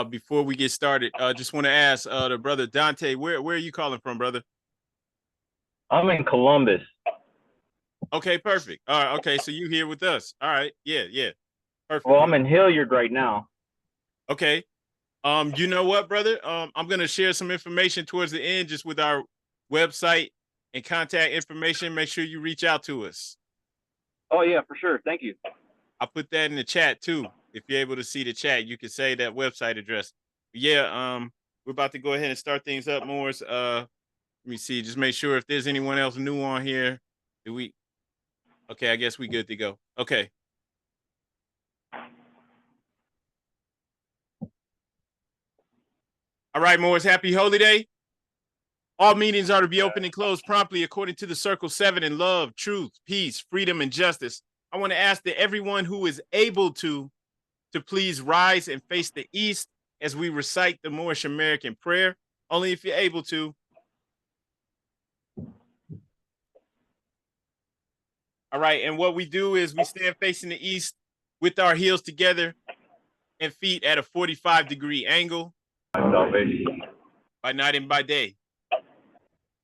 Before we get started, just want to ask the brother Dante, where are you calling from, brother? I'm in Columbus. Okay, perfect. All right, okay, so you here with us. All right, yeah, yeah. Perfect, Well, I'm perfect. in Hilliard right now. Okay. You know what, brother? I'm gonna share some information towards the end just with our website and contact information. Make sure you reach out to us. Oh yeah, for sure. Thank you. I put that in the chat too. If you're able to see the chat, you can say that website address. Yeah, we're about to go ahead and start things up, Morris. Let me see. Just make sure if there's anyone else new on here. Do we? Okay, I guess we good to go. Okay. All right, Morris. Happy Holy Day. All meetings are to be open and closed promptly according to the Circle 7 in love, truth, peace, freedom, and justice. I want to ask that everyone who is able to please rise and face the east as we recite the Moorish American prayer. Only if you're able to. All right. And what we do is we stand facing the east with our heels together and feet at a 45-degree angle Salvation by night and by day.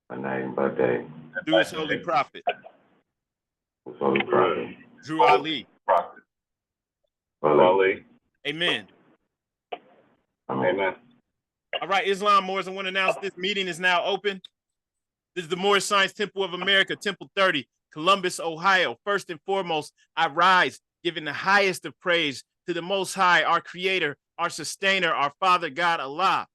by night and by day. Through his holy prophet, His holy prophet. Drew Ali. Prophet. Ali. Amen. Amen. All right, Islam Moors, I want to announce this meeting is now open. This is the Moorish Science Temple of America, Temple 30, Columbus, Ohio. First and foremost, I rise, giving the highest of praise to the Most High, our Creator, our Sustainer, our Father God, Allah.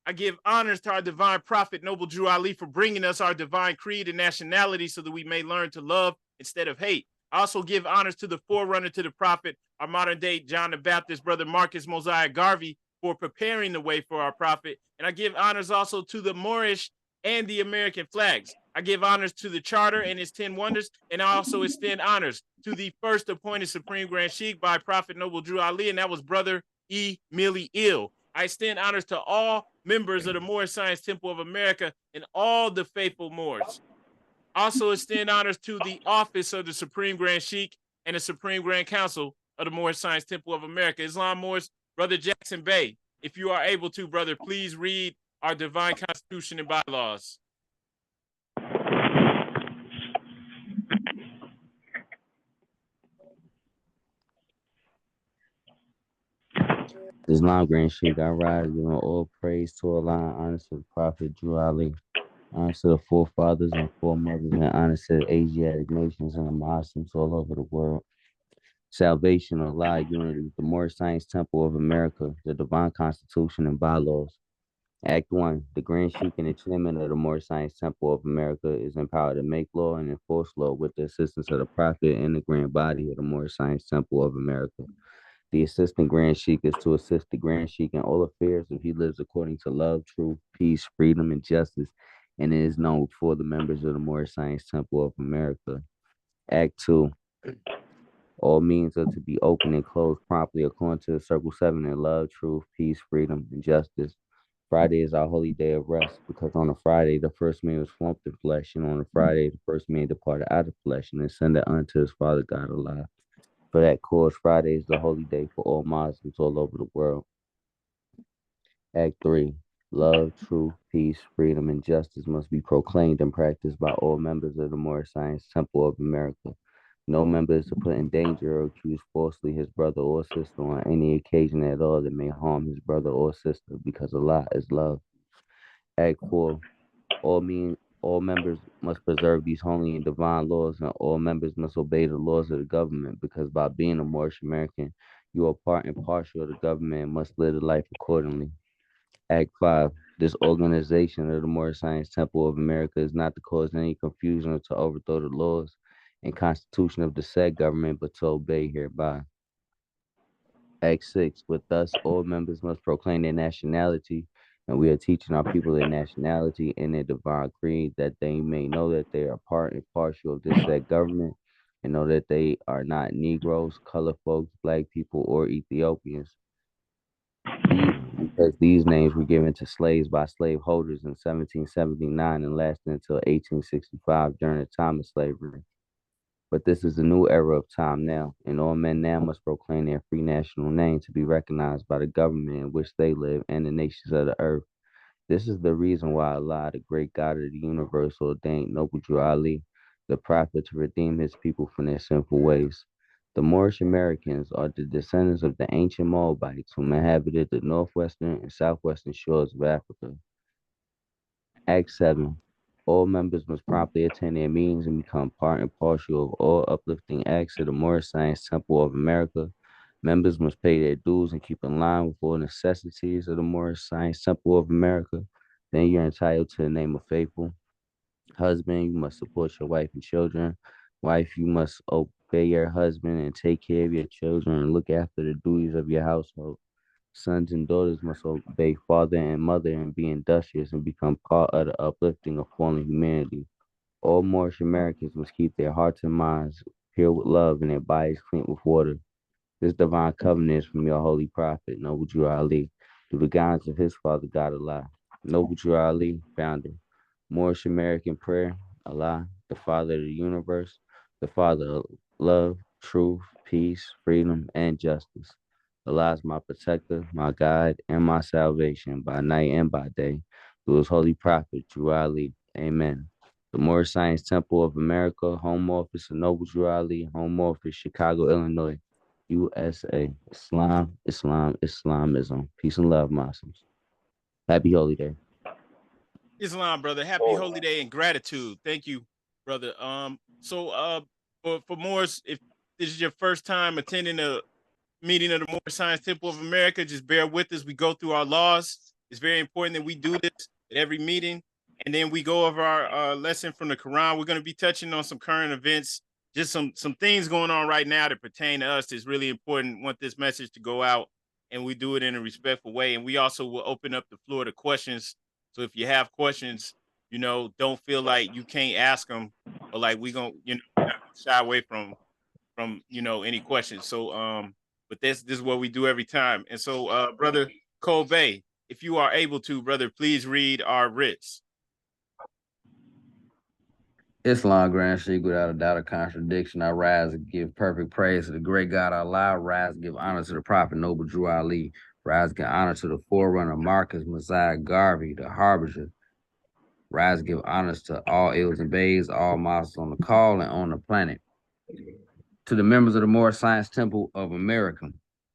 I give honors to our divine prophet, Noble Drew Ali, for bringing us our divine creed and nationality so that we may learn to love instead of hate. I also give honors to the forerunner to the prophet, our modern day John the Baptist, brother Marcus Mosiah Garvey, for preparing the way for our prophet. And I give honors also to the Moorish and the American flags. I give honors to the charter and its 10 wonders, and I also extend honors to the first appointed Supreme Grand Sheikh by Prophet Noble Drew Ali, and that was Brother E. Millie Ill. I extend honors to all members of the Moorish Science Temple of America and all the faithful Moors. Also extend honors to the office of the Supreme Grand Sheikh and the Supreme Grand Council of the Moorish Science Temple of America. Islam Moors, Brother Jackson Bey, if you are able to, brother, please read our divine constitution and bylaws. Islam Grand Sheikh, I rise, giving all praise to Allah, honor to the Prophet Drew Ali, honor to the forefathers and foremothers, and honor to the Asiatic nations and the Muslims all over the world. Salvation, Allah, unity, the Moorish Science Temple of America, the divine constitution and bylaws. Act 1. The Grand Sheikh and the chairman of the Moorish Science Temple of America is empowered to make law and enforce law with the assistance of the Prophet and the grand body of the Moorish Science Temple of America. The assistant Grand Sheikh is to assist the Grand Sheikh in all affairs if he lives according to love, truth, peace, freedom, and justice, and it is known before the members of the Moorish Science Temple of America. Act 2. All means are to be open and closed promptly according to the Circle 7 in love, truth, peace, freedom, and justice. Friday is our holy day of rest because on a Friday the first man was formed in flesh, and on a Friday the first man departed out of flesh and ascended unto his Father God alive. For that cause, Friday is the holy day for all Muslims all over the world. Act 3. Love, truth, peace, freedom, and justice must be proclaimed and practiced by all members of the Moorish Science Temple of America. No member is to put in danger or accuse falsely his brother or sister on any occasion at all that may harm his brother or sister, because Allah is love. Act 4. All members must preserve these holy and divine laws, and all members must obey the laws of the government, because by being a Moorish American, you are part and partial of the government and must live the life accordingly. Act 5. This organization of the Moorish Science Temple of America is not to cause any confusion or to overthrow the laws and constitution of the said government, but to obey hereby. Act 6. With us, all members must proclaim their nationality, and we are teaching our people their nationality and their divine creed, that they may know that they are part and partial of this said government, and know that they are not Negroes, colored folks, black people, or Ethiopians. Because these names were given to slaves by slaveholders in 1779 and lasted until 1865 during the time of slavery. But this is a new era of time now, and all men now must proclaim their free national name to be recognized by the government in which they live and the nations of the earth. This is the reason why Allah, the great God of the universe, ordained Noble Drew Ali, the prophet, to redeem his people from their sinful ways. The Moorish Americans are the descendants of the ancient Moabites who inhabited the northwestern and southwestern shores of Africa. Act 7. All members must promptly attend their meetings and become part and parcel of all uplifting acts of the Moorish Science Temple of America. Members must pay their dues and keep in line with all necessities of the Moorish Science Temple of America. Then you're entitled to the name of faithful. Husband, you must support your wife and children. Wife, you must obey your husband and take care of your children and look after the duties of your household. Sons and daughters must obey father and mother and be industrious and become part of the uplifting of fallen humanity. All Moorish Americans must keep their hearts and minds pure with love and their bodies clean with water. This divine covenant is from your holy prophet, Noble Drew Ali, through the guidance of his father, God Allah. Noble Drew Ali, founder. Moorish American prayer, Allah, the Father of the universe, the Father of love, truth, peace, freedom, and justice. Allah is my protector, my guide, and my salvation by night and by day. Through his holy prophet, Drew Ali. Amen. The Moorish Science Temple of America, home office of Noble Drew Ali, home office, Chicago, Illinois, USA. Islam, Islam, Islamism. Peace and love, Muslims. Happy Holy Day. Islam, brother. Happy Holy Day and gratitude. Thank you, brother. For Moors, if this is your first time attending a meeting of the Moorish Science Temple of America, just bear with us. We go through our laws. It's very important that we do this at every meeting. And then we go over our lesson from the Quran. We're going to be touching on some current events, just some things going on right now that pertain to us. It's really important. Want this message to go out, and we do it in a respectful way. And we also will open up the floor to questions. So if you have questions, don't feel like you can't ask them, or like we gonna, shy away from any questions. So but this is what we do every time. And so brother Kobe, if you are able to, brother, please read our writs. Islam, Grand Sheikh, without a doubt or contradiction. I rise and give perfect praise to the great God Allah. Rise and give honor to the Prophet Noble Drew Ali. Rise and give honor to the forerunner Marcus Messiah Garvey, the harbinger. Rise and give honors to all ills and bays, all Muslims on the call and on the planet. To the members of the Moorish Science Temple of America,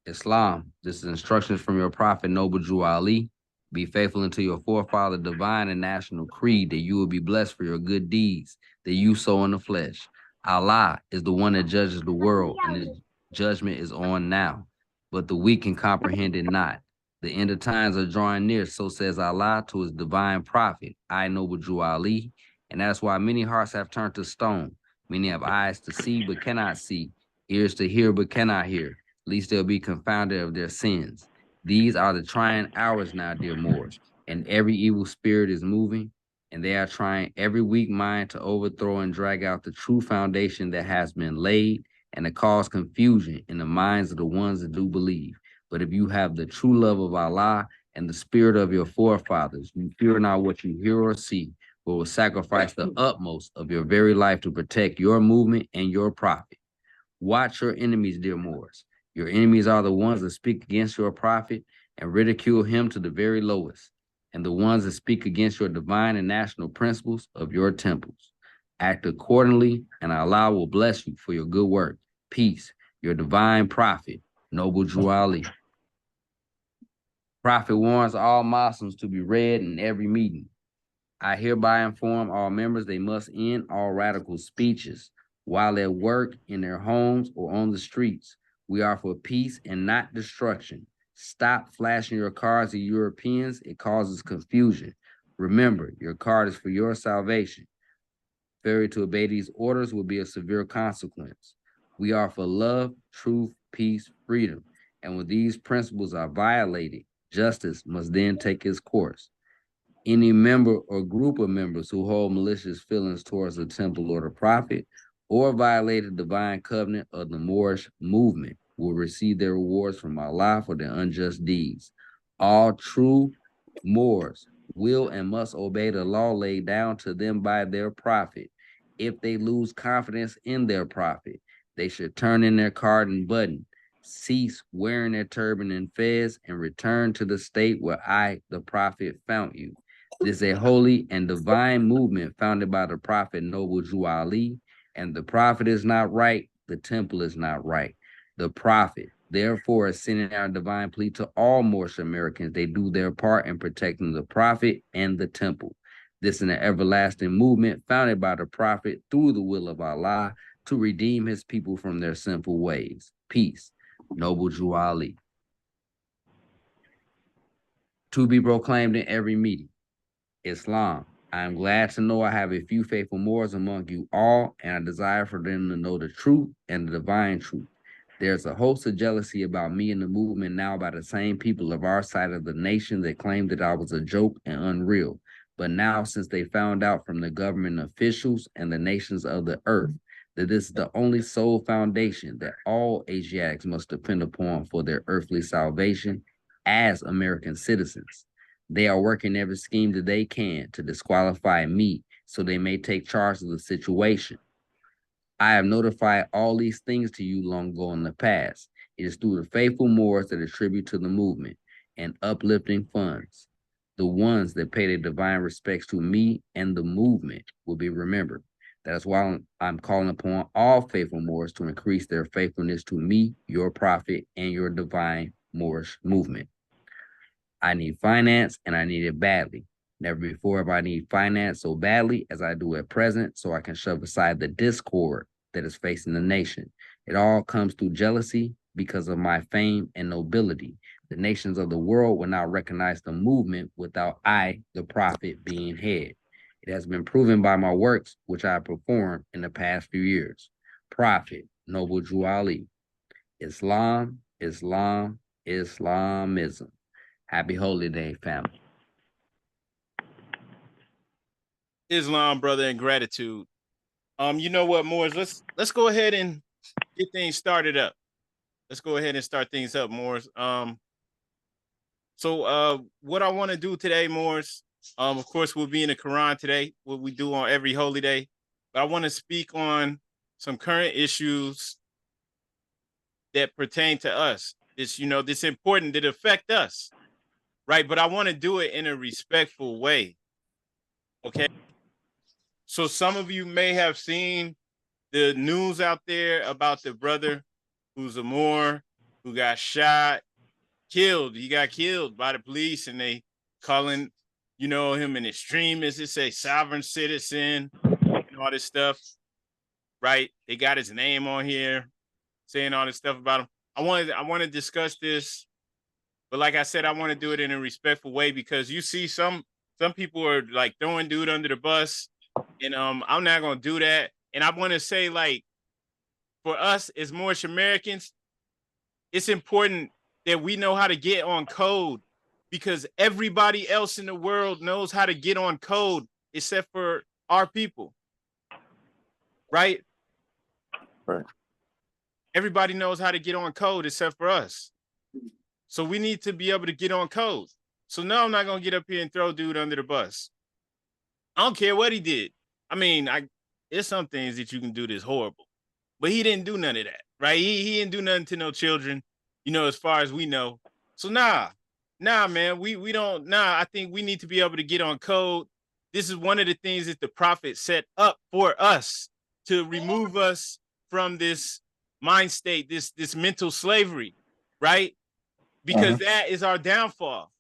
Islam, this is instructions from your Prophet Noble Drew Ali. Be faithful unto your forefather, divine and national creed, that you will be blessed for your good deeds that you sow in the flesh. Allah is the one that judges the world, and his judgment is on now. But the weak can comprehend it not. The end of times are drawing near, so says Allah to his divine prophet, I Noble Drew Ali. And that's why many hearts have turned to stone. Many have eyes to see but cannot see, ears to hear but cannot hear, lest they'll be confounded of their sins. These are the trying hours now, dear Moors, and every evil spirit is moving, and they are trying every weak mind to overthrow and drag out the true foundation that has been laid and to cause confusion in the minds of the ones that do believe. But if you have the true love of Allah and the spirit of your forefathers, you fear not what you hear or see, but will sacrifice the utmost of your very life to protect your movement and your profit. Watch your enemies, dear Moors. Your enemies are the ones that speak against your prophet and ridicule him to the very lowest, and the ones that speak against your divine and national principles of your temples. Act accordingly, and Allah will bless you for your good work. Peace, your divine prophet, Noble Drew Ali. Prophet warns all Muslims to be read in every meeting. I hereby inform all members they must end all radical speeches while at work, in their homes, or on the streets. We are for peace and not destruction. Stop flashing your cards to Europeans. It causes confusion. Remember, your card is for your salvation. Failure to obey these orders will be a severe consequence. We are for love, truth, peace, freedom. And when these principles are violated, justice must then take its course. Any member or group of members who hold malicious feelings towards the temple or the prophet or violate the divine covenant of the Moorish movement will receive their rewards from Allah for their unjust deeds. All true Moors will and must obey the law laid down to them by their prophet If they lose confidence in their prophet, they should turn in their card and button, cease wearing their turban and fez, and return to the state where I, the prophet, found you. This is a holy and divine movement founded by the prophet Noble Drew Ali, and the prophet is not right, the temple is not right. The prophet, therefore, is sending out a divine plea to all Moorish Americans. They do their part in protecting the prophet and the temple. This is an everlasting movement founded by the prophet through the will of Allah to redeem his people from their sinful ways. Peace. Noble Drew Ali. To be proclaimed in every meeting. Islam. I am glad to know I have a few faithful Moors among you all, and I desire for them to know the truth and the divine truth. There's a host of jealousy about me and the movement now by the same people of our side of the nation that claimed that I was a joke and unreal. But now, since they found out from the government officials and the nations of the earth that this is the only sole foundation that all Asiatics must depend upon for their earthly salvation as American citizens, they are working every scheme that they can to disqualify me so they may take charge of the situation. I have notified all these things to you long ago in the past. It is through the faithful Moors that attribute to the movement and uplifting funds. The ones that pay their divine respects to me and the movement will be remembered. That is why I'm calling upon all faithful Moors to increase their faithfulness to me, your prophet, and your divine Moorish movement. I need finance, and I need it badly. Never before have I need finance so badly as I do at present, so I can shove aside the discord that is facing the nation. It all comes through jealousy because of my fame and nobility. The nations of the world will not recognize the movement without I, the prophet, being head. It has been proven by my works, which I have performed in the past few years. Prophet, Noble Drew Ali. Islam, Islam, Islamism. Happy Holy Day, family. Islam, brother, and gratitude. You know what, Moors? Let's go ahead and get things started up. Let's go ahead and start things up, Moors. So what I want to do today, Moors, of course, we'll be in the Quran today, what we do on every holy day. But I want to speak on some current issues that pertain to us. This important that affect us, right? But I want to do it in a respectful way. Okay. So some of you may have seen the news out there about the brother who's a Moor, who got shot, killed. He got killed by the police, and they calling, him an extremist. It's a sovereign citizen and all this stuff, right? They got his name on here, saying all this stuff about him. I want to discuss this, but like I said, I want to do it in a respectful way because you see some people are like throwing dude under the bus, and I'm not gonna do that. And I want to say, like, for us as Moorish Americans, it's important that we know how to get on code because everybody else in the world knows how to get on code except for our people, right? Right. Everybody knows how to get on code except for us. So we need to be able to get on code. So no, I'm not going to get up here and throw dude under the bus. I don't care what he did. I mean, there's some things that you can do that's horrible, but he didn't do none of that, right? He didn't do nothing to no children, as far as we know. So nah, man, we don't, I think we need to be able to get on code. This is one of the things that the prophet set up for us to remove us from this mind state, this mental slavery, right? Because that is our downfall,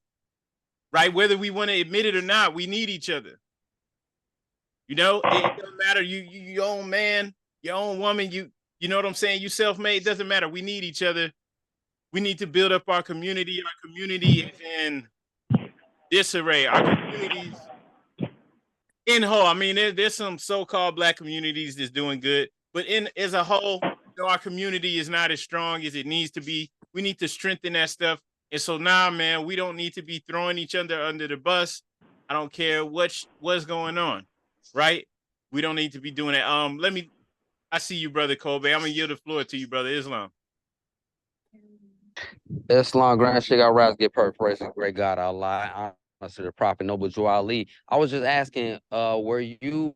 right? Whether we want to admit it or not, we need each other. It doesn't matter. Your own man, your own woman, you know what I'm saying? You self-made, it doesn't matter. We need each other. We need to build up our community. Our community is in disarray. Our communities in whole. I mean, there's some so-called Black communities that's doing good, but as a whole, our community is not as strong as it needs to be. We need to strengthen that stuff. And so now, man, we don't need to be throwing each other under the bus. I don't care what's going on, right? We don't need to be doing that. I see you, brother Kobe. I'm gonna yield the floor to you, brother Islam. Islam, Grand Sheikh, I rise, get perfect praise to the great God, Allah, honor to the prophet, Noble Drew Ali. I was just asking, were you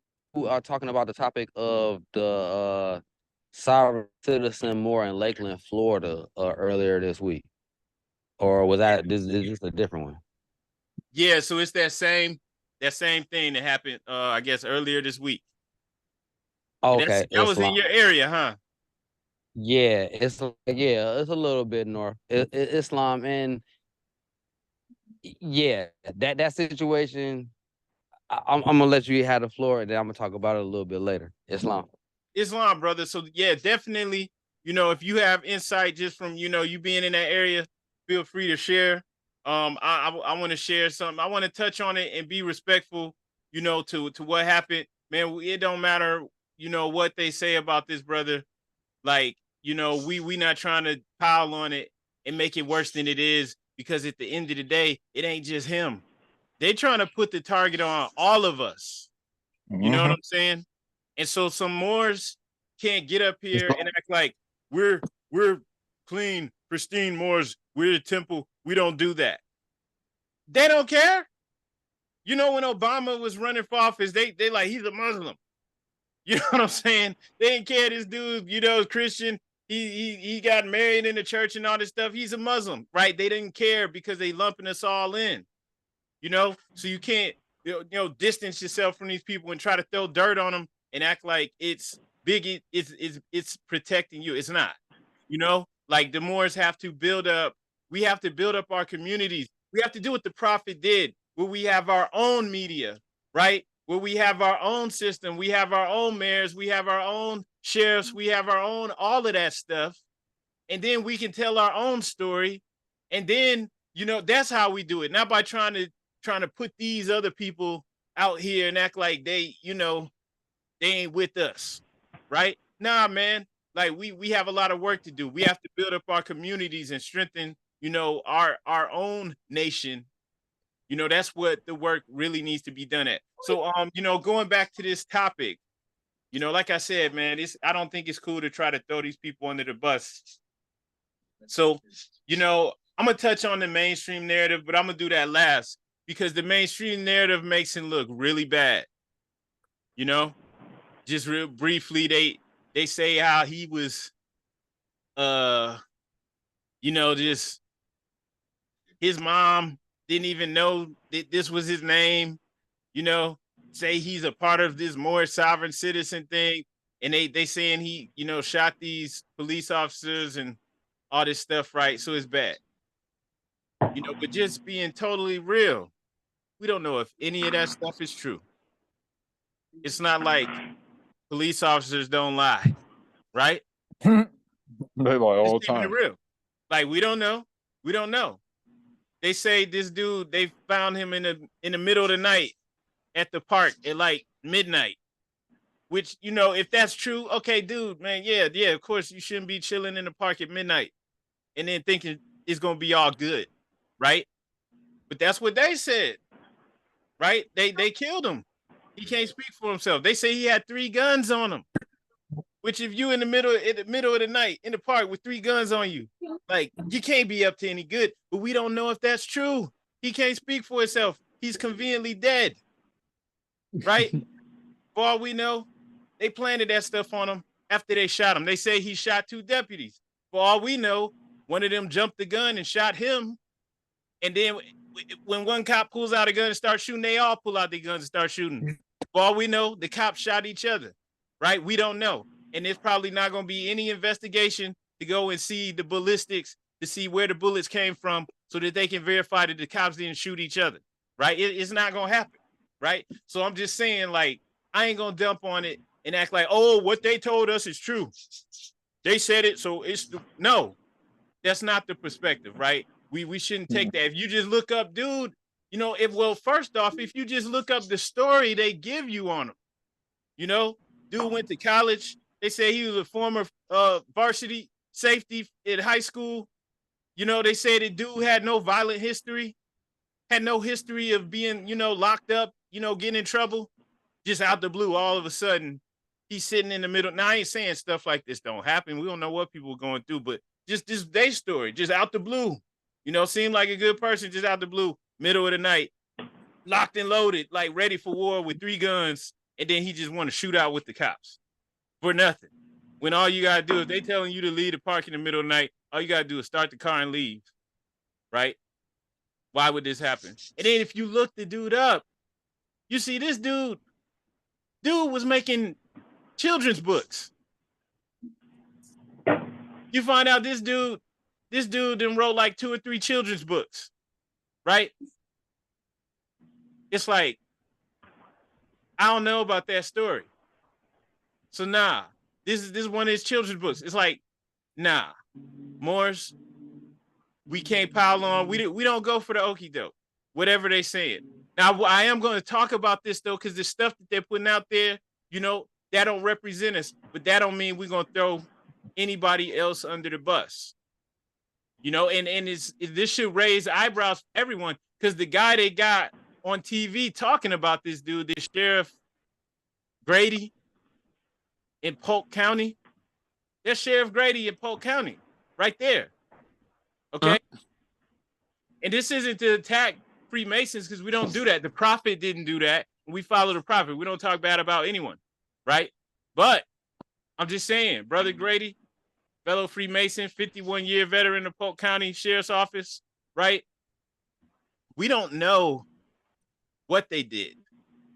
talking about the topic of the sovereign citizen Moor in Lakeland, Florida, earlier this week, or was that this is a different one? Yeah, so it's that same thing that happened, I guess earlier this week. And Okay, that was in Islam. your area, huh? Yeah, it's a little bit north. Islam, and yeah, that situation. I'm gonna let you have the floor, and then I'm gonna talk about it a little bit later. Islam. Islam, brother. So yeah, definitely. If you have insight just from you being in that area, feel free to share. I want to share something. I want to touch on it and be respectful. To what happened, man. It don't matter. What they say about this brother. Like we not trying to pile on it and make it worse than it is, because at the end of the day, it ain't just him. They trying to put the target on all of us. You know what I'm saying? And so some Moors can't get up here and act like we're clean, pristine Moors. We're the temple. We don't do that. They don't care. When Obama was running for office, they like, he's a Muslim. You know what I'm saying? They didn't care. This dude, Christian. He got married in the church and all this stuff. He's a Muslim, right? They didn't care because they lumping us all in. So you can't distance yourself from these people and try to throw dirt on them and act like it's big. It's protecting you. It's not. Like the Moors have to build up. We have to build up our communities. We have to do what the Prophet did, where we have our own media, right? Where we have our own system, we have our own mayors, we have our own sheriffs, we have our own all of that stuff. And then we can tell our own story. And then, that's how we do it. Not by trying to put these other people out here and act like they ain't with us. Right? Nah, man. Like we have a lot of work to do. We have to build up our communities and strengthen, our own nation. That's what the work really needs to be done at. So, going back to this topic, like I said, man, I don't think it's cool to try to throw these people under the bus. So, I'm going to touch on the mainstream narrative, but I'm going to do that last, because the mainstream narrative makes him look really bad. Just real briefly, they say how he was, just his mom didn't even know that this was his name, say he's a part of this more sovereign citizen thing. And they saying he, shot these police officers and all this stuff, right? So it's bad. But just being totally real, we don't know if any of that stuff is true. It's not like police officers don't lie, right? They lie all the Just keeping it time. real. Like, we don't know. We don't know. They say this dude, they found him in the middle of the night at the park at like midnight. Which, if that's true, okay, dude, man, yeah, of course you shouldn't be chilling in the park at midnight and then thinking it's gonna be all good, right? But that's what they said, right? They killed him. He can't speak for himself. They say he had 3 guns on him. Which, if you in the middle of the night in the park with 3 guns on you, like, you can't be up to any good. But we don't know if that's true. He can't speak for himself. He's conveniently dead, right? For all we know, they planted that stuff on him after they shot him. They say he shot 2 deputies. For all we know, one of them jumped the gun and shot him. And then when one cop pulls out a gun and starts shooting, they all pull out their guns and start shooting. For all we know, the cops shot each other, right? We don't know. And there's probably not going to be any investigation to go and see the ballistics to see where the bullets came from so that they can verify that the cops didn't shoot each other, right? It's not going to happen, right? So I'm just saying, like, I ain't going to dump on it and act like, oh, what they told us is true. They said it, so no, that's not the perspective, right? We shouldn't take that. If you just look up, dude, first off, if you just look up the story they give you on him, dude went to college. They say he was a former varsity safety in high school. They say the dude had no violent history, had no history of being, locked up, getting in trouble. Just out the blue, all of a sudden, he's sitting in the middle. Now, I ain't saying stuff like this don't happen. We don't know what people are going through, but just this day story, just out the blue, seemed like a good person, just out the blue, middle of the night, locked and loaded, like ready for war with 3 guns, and then he just want to shoot out with the cops for nothing. When all you gotta do is they telling you to leave the park in the middle of the night, all you gotta do is start the car and leave, right? Why would this happen? And then if you look the dude up, you see this dude was making children's books. You find out this dude then wrote like 2 or 3 children's books, right? It's like, I don't know about that story. So nah, this is one of his children's books. It's like, nah, Moors, we can't pile on. We don't go for the okie doke, whatever they saying. Now I am going to talk about this though, because the stuff that they're putting out there, you know, that don't represent us, but that don't mean we're going to throw anybody else under the bus. You know, and this should raise eyebrows for everyone, because the guy they got on TV talking about this dude, this Sheriff Grady in Polk County, there's Sheriff Grady in Polk County right there. Okay. And this isn't to attack Freemasons, because we don't do that. The prophet didn't do that. We follow the prophet. We don't talk bad about anyone, right? But I'm just saying, Brother Grady, fellow Freemason, 51-year veteran of Polk County Sheriff's Office, right? We don't know what they did.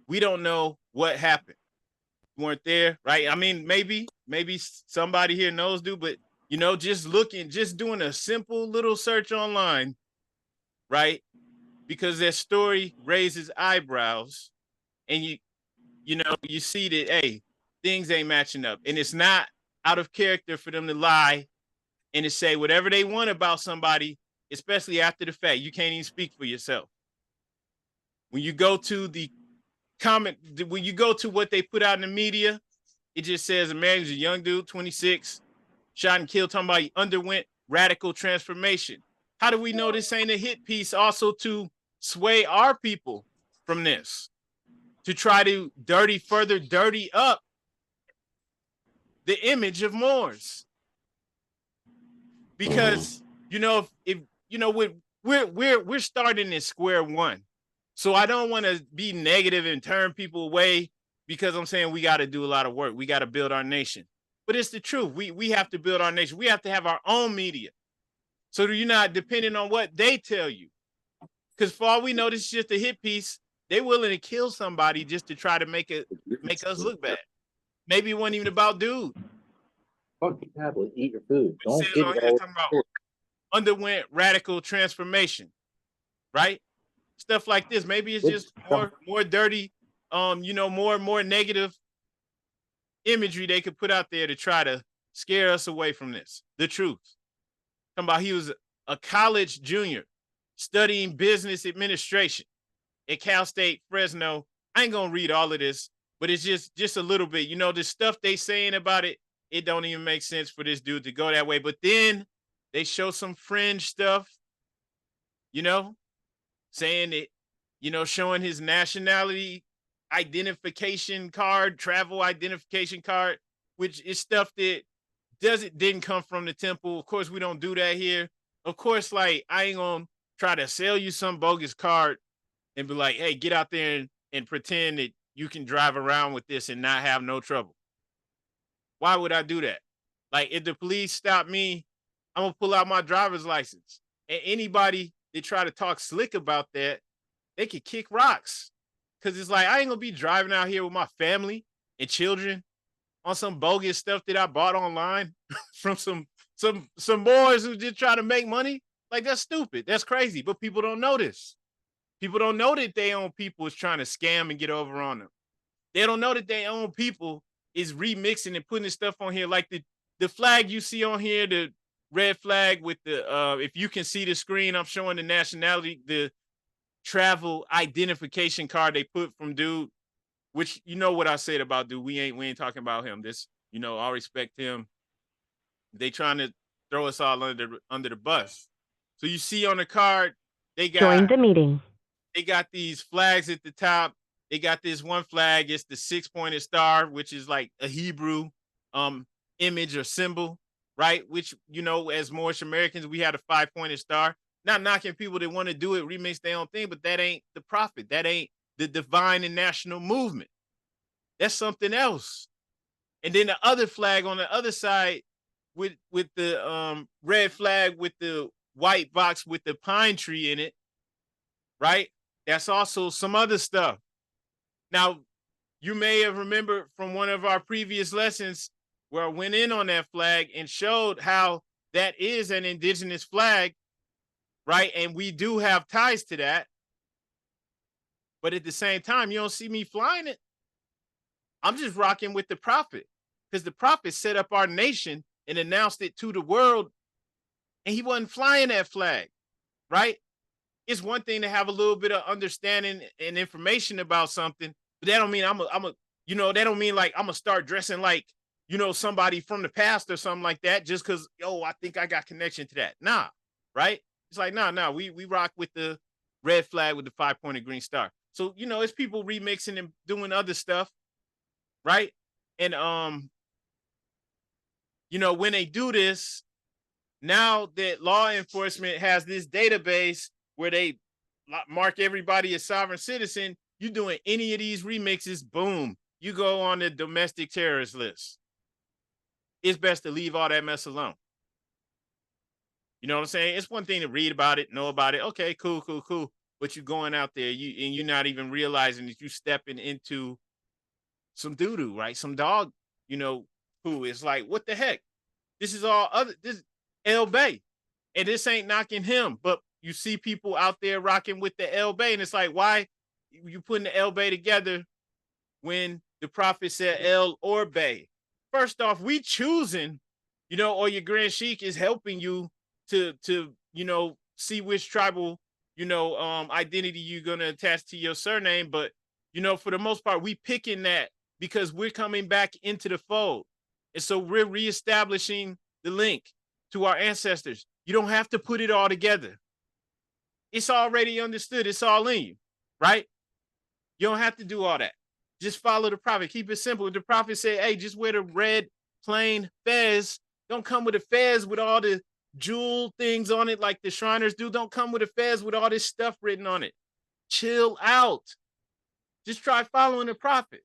We don't know what happened. We weren't there, right? I mean, maybe somebody here knows, dude, but you know, just doing a simple little search online, right? Because their story raises eyebrows, and you know, you see that, hey, things ain't matching up, and it's not out of character for them to lie and to say whatever they want about somebody, especially after the fact. You can't even speak for yourself. When you go to the comment, when you go to what they put out in the media, it just says a man who's a young dude, 26, shot and killed, talking about he underwent radical transformation. How do we know this ain't a hit piece also to sway our people from this, to try to further dirty up the image of Moors? Because you know, if you know, we're starting at square one. So I don't want to be negative and turn people away, because I'm saying we got to do a lot of work. We got to build our nation. But it's the truth. We have to build our nation. We have to have our own media, so that you're not depending on what they tell you. Because for all we know, this is just a hit piece. They're willing to kill somebody just to try to make us look bad. Maybe it wasn't even about dude. Fuck the tablet, eat your food. It Don't says get on it here all. talking about underwent radical transformation, right? Stuff like this. Maybe it's just more dirty, you know, more negative imagery they could put out there to try to scare us away from this. The truth. Talking about he was a college junior studying business administration at Cal State Fresno. I ain't gonna read all of this, but it's just a little bit. You know, the stuff they saying about it, it don't even make sense for this dude to go that way. But then they show some fringe stuff, you know, saying it, you know, showing his nationality identification card, travel identification card, which is stuff that didn't come from the temple. Of course, we don't do that here. Of course, like, I ain't gonna try to sell you some bogus card and be like, hey, get out there and pretend that you can drive around with this and not have no trouble. Why would I do that? Like, if the police stop me, I'm gonna pull out my driver's license. And anybody that try to talk slick about that, they could kick rocks. Cause it's like, I ain't gonna be driving out here with my family and children on some bogus stuff that I bought online from some Moors who just try to make money. Like, that's stupid. That's crazy. But people don't know this. People don't know that their own people is trying to scam and get over on them. They don't know that their own people is remixing and putting this stuff on here. Like the flag you see on here, the red flag with the, if you can see the screen, I'm showing the nationality, the travel identification card they put from dude, which, you know what I said about dude. We ain't talking about him. This, you know, I respect him. They trying to throw us all under the bus. So you see on the card, they got Join the meeting. They got these flags at the top. They got this one flag. It's the 6-pointed star, which is like a Hebrew image or symbol, right? Which, you know, as Moorish Americans, we had a 5-pointed star. Not knocking people that want to do it, remix their own thing, but that ain't the prophet. That ain't the divine and national movement. That's something else. And then the other flag on the other side with the red flag with the white box with the pine tree in it, right? That's also some other stuff. Now, you may have remembered from one of our previous lessons where I went in on that flag and showed how that is an indigenous flag, right? And we do have ties to that. But at the same time, you don't see me flying it. I'm just rocking with the prophet because the prophet set up our nation and announced it to the world, and he wasn't flying that flag, right? It's one thing to have a little bit of understanding and information about something, but that don't mean that don't mean like I'm gonna start dressing like, somebody from the past or something like that just because, I think I got connection to that. Nah, right? It's like, nah, we rock with the red flag with the 5-pointed green star. So, it's people remixing and doing other stuff, right? And, when they do this, now that law enforcement has this database where they mark everybody as sovereign citizen, you doing any of these remixes, boom, you go on the domestic terrorist list. It's best to leave all that mess alone. You know what I'm saying? It's one thing to read about it, know about it. Okay, cool. But you're going out there, you're not even realizing that you're stepping into some doo-doo, right? Some dog, who is like, what the heck? This is all other, this El Bay. And this ain't knocking him, but you see people out there rocking with the El Bay, and it's like, why you putting the El Bay together when the prophet said El or Bay? First off, we choosing, or your Grand Sheik is helping you to see which tribal, identity you're gonna attach to your surname. But for the most part, we picking that because we're coming back into the fold, and so we're reestablishing the link to our ancestors. You don't have to put it all together. It's already understood. It's all in you, right? You don't have to do all that. Just follow the prophet. Keep it simple. If the prophet say, hey, just wear the red plain fez. Don't come with a fez with all the jewel things on it like the Shriners do. Don't come with a fez with all this stuff written on it. Chill out. Just try following the prophet.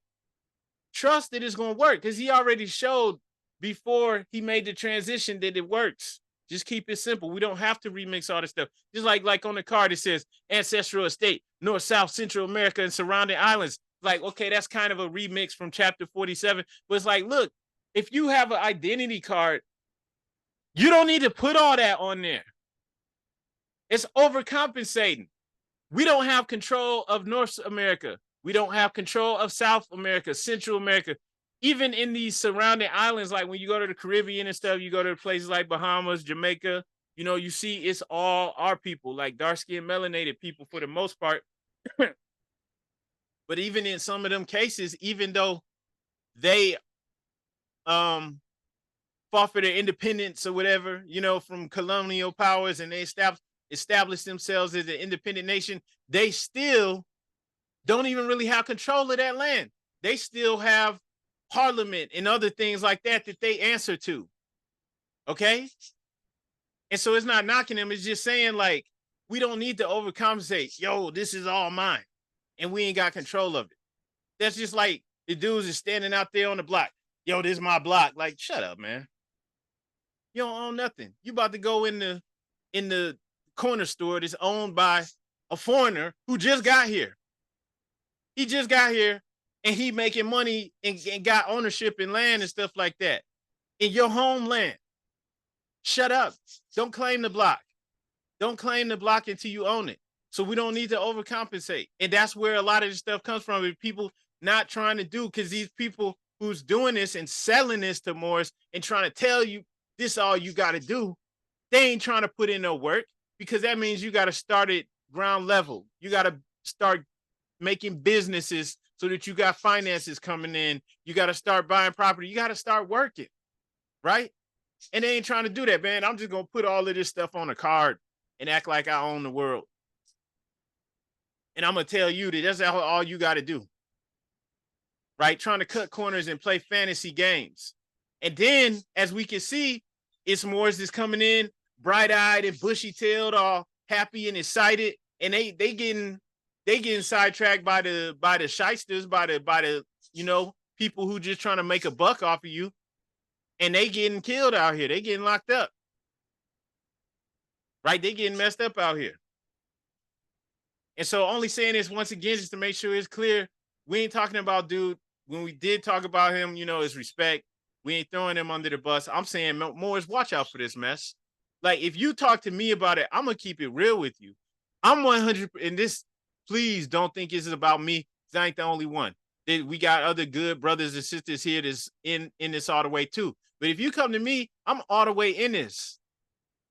Trust that it's going to work because he already showed before he made the transition that it works. Just keep it simple. We don't have to remix all this stuff. Just like on the card, it says ancestral estate, North, South, Central America, and surrounding islands. Like, okay, that's kind of a remix from chapter 47. But it's like, look, if you have an identity card, you don't need to put all that on there. It's overcompensating. We don't have control of North America. We don't have control of South America, Central America. Even in these surrounding islands, like when you go to the Caribbean and stuff, you go to places like Bahamas, Jamaica, you see it's all our people, like dark-skinned, melanated people for the most part. But even in some of them cases, even though they fought for their independence or whatever, from colonial powers, and they established themselves as an independent nation, they still don't even really have control of that land. They still have parliament and other things like that they answer to. Okay? And so it's not knocking them. It's just saying, like, we don't need to overcompensate. Yo, this is all mine. And we ain't got control of it. That's just like the dudes is standing out there on the block. Yo, this is my block. Like, shut up, man. You don't own nothing. You about to go in the corner store that's owned by a foreigner who just got here. He just got here and he making money and got ownership in land and stuff like that in your homeland. Shut up. Don't claim the block. Don't claim the block until you own it. So we don't need to overcompensate. And that's where a lot of this stuff comes from. With people not trying to do, because these people who's doing this and selling this to Moors and trying to tell you this is all you got to do, they ain't trying to put in no work, because that means you got to start at ground level. You got to start making businesses so that you got finances coming in. You got to start buying property. You got to start working, right? And they ain't trying to do that, man. I'm just going to put all of this stuff on a card and act like I own the world. And I'm going to tell you that that's all you got to do, right? Trying to cut corners and play fantasy games. And then, as we can see, it's Moors that's coming in bright-eyed and bushy-tailed, all happy and excited. And they getting sidetracked by the shysters, by the people who just trying to make a buck off of you, and they getting killed out here. They getting locked up. Right? They getting messed up out here. And so only saying this once again, just to make sure it's clear, we ain't talking about dude. When we did talk about him, it's respect. We ain't throwing him under the bus. I'm saying, Moors, watch out for this mess. Like, if you talk to me about it, I'm going to keep it real with you. I'm 100, and this, please don't think this is about me. I ain't the only one. We got other good brothers and sisters here that's in this all the way too. But if you come to me, I'm all the way in this,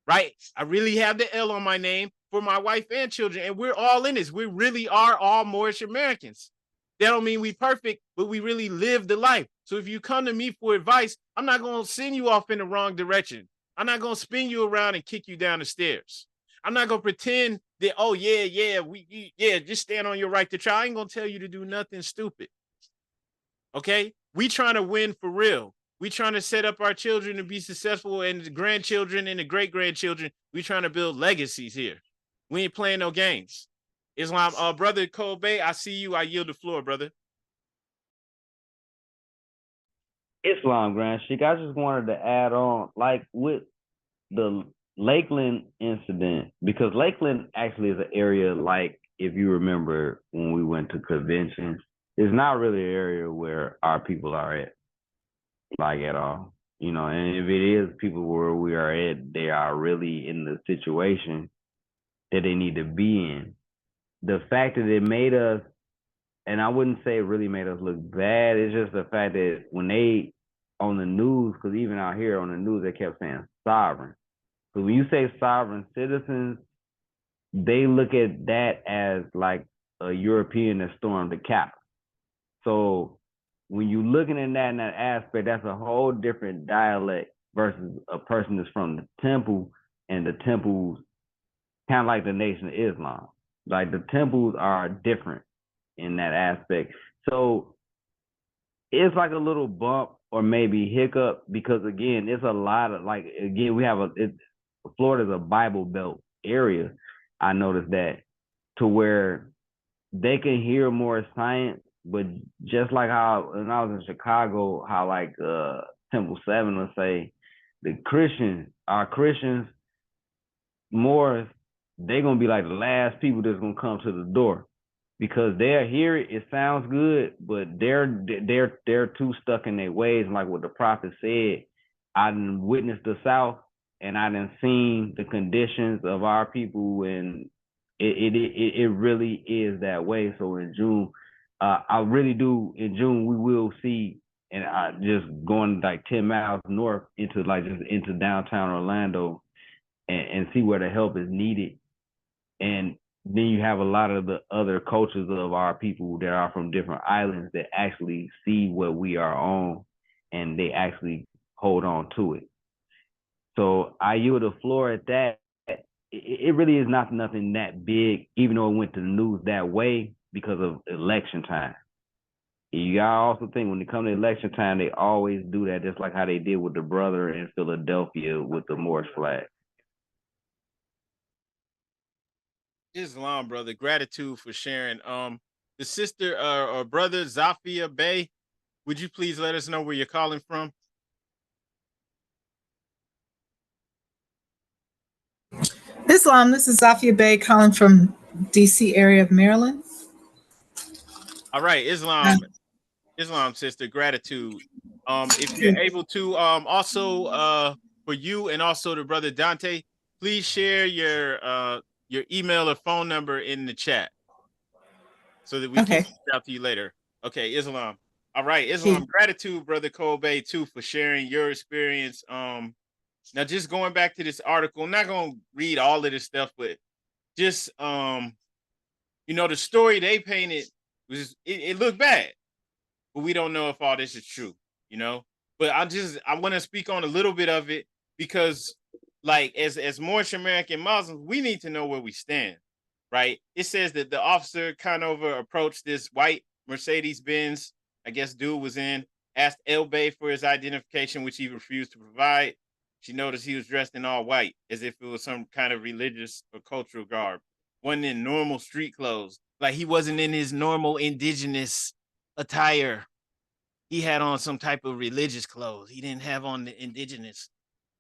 right? I really have the L on my name for my wife and children, and we're all in this. We really are all Moorish Americans. That don't mean we perfect, but we really live the life. So if you come to me for advice, I'm not going to send you off in the wrong direction. I'm not going to spin you around and kick you down the stairs. I'm not going to pretend that, oh, yeah, just stand on your right to try. I ain't going to tell you to do nothing stupid. Okay? We trying to win for real. We trying to set up our children to be successful, and the grandchildren and the great-grandchildren. We trying to build legacies here. We ain't playing no games. Islam, brother Kobe, I see you. I yield the floor, brother. Islam, Grand Sheik. I just wanted to add on, like with the Lakeland incident, because Lakeland actually is an area, like if you remember when we went to conventions, it's not really an area where our people are at, like at all. And if it is people where we are at, they are really in the situation that they need to be in. The fact that it made us, and I wouldn't say it really made us look bad, it's just the fact that when they on the news, because even out here on the news, they kept saying sovereign. So when you say sovereign citizens, they look at that as like a European that stormed the Capitol. So when you're looking at that in that aspect, that's a whole different dialect versus a person that's from the temple, and the temple's kind of like the Nation of Islam. Like the temples are different in that aspect. So it's like a little bump or maybe hiccup, because again, it's a lot of we have Florida's a Bible Belt area. I noticed that, to where they can hear more science, but just like how when I was in Chicago, how like Temple 7, let's say, our Christians, Moors, they're gonna be like the last people that's gonna come to the door, because they'll hear it, it sounds good, but they're too stuck in their ways. And like what the prophet said, I done witnessed the South, and I done seen the conditions of our people, and it really is that way. So in June, I really do. In June, we will see, and I just going like 10 miles north into downtown Orlando, and see where the help is needed. And then you have a lot of the other cultures of our people that are from different islands that actually see what we are on, and they actually hold on to it. So I yield the floor at that. It really is not nothing that big, even though it went to the news that way because of election time. You gotta also think, when it comes to election time, they always do that, just like how they did with the brother in Philadelphia with the Moorish flag. Islam, brother. Gratitude for sharing. The sister or brother Zafia Bey, would you please let us know where you're calling from? Islam, this is Zafia Bey calling from DC area of Maryland. All right, Islam, sister, gratitude. If you're able to, also for you and also the brother Dante, please share your email or phone number in the chat so that we can reach out to you later. Okay, Islam. All right, Islam, gratitude, brother Kobe, too, for sharing your experience. Now, just going back to this article, I'm not going to read all of this stuff, but just, the story they painted it looked bad, but we don't know if all this is true, But I want to speak on a little bit of it, because, like, as Moorish American Muslims, we need to know where we stand, right? It says that the officer Conover approached this white Mercedes-Benz, I guess dude was in, asked El Bay for his identification, which he refused to provide. She noticed he was dressed in all white, as if it was some kind of religious or cultural garb. Wasn't in normal street clothes. Like, he wasn't in his normal indigenous attire. he had on some type of religious clothes. He didn't have on the indigenous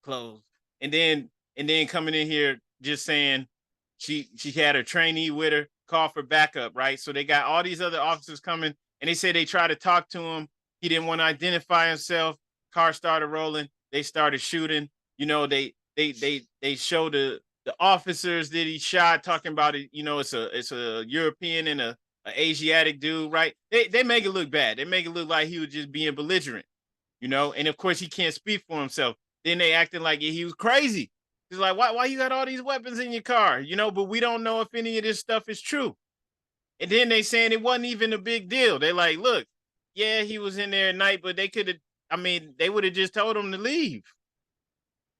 clothes. And then coming in here just saying she had a trainee with her, call for backup, right? So they got all these other officers coming, and they said they tried to talk to him. He didn't want to identify himself. Car started rolling. They started shooting. You know, they show the officers that he shot, talking about it. You know, it's a European and a Asiatic dude, right? They make it look bad. They make it look like he was just being belligerent, you know. And of course, he can't speak for himself. Then they acting like he was crazy. He's like, why you got all these weapons in your car, you know? But we don't know if any of this stuff is true. And then they saying it wasn't even a big deal. They like, look, yeah, he was in there at night, but they could have. I mean, they would have just told him to leave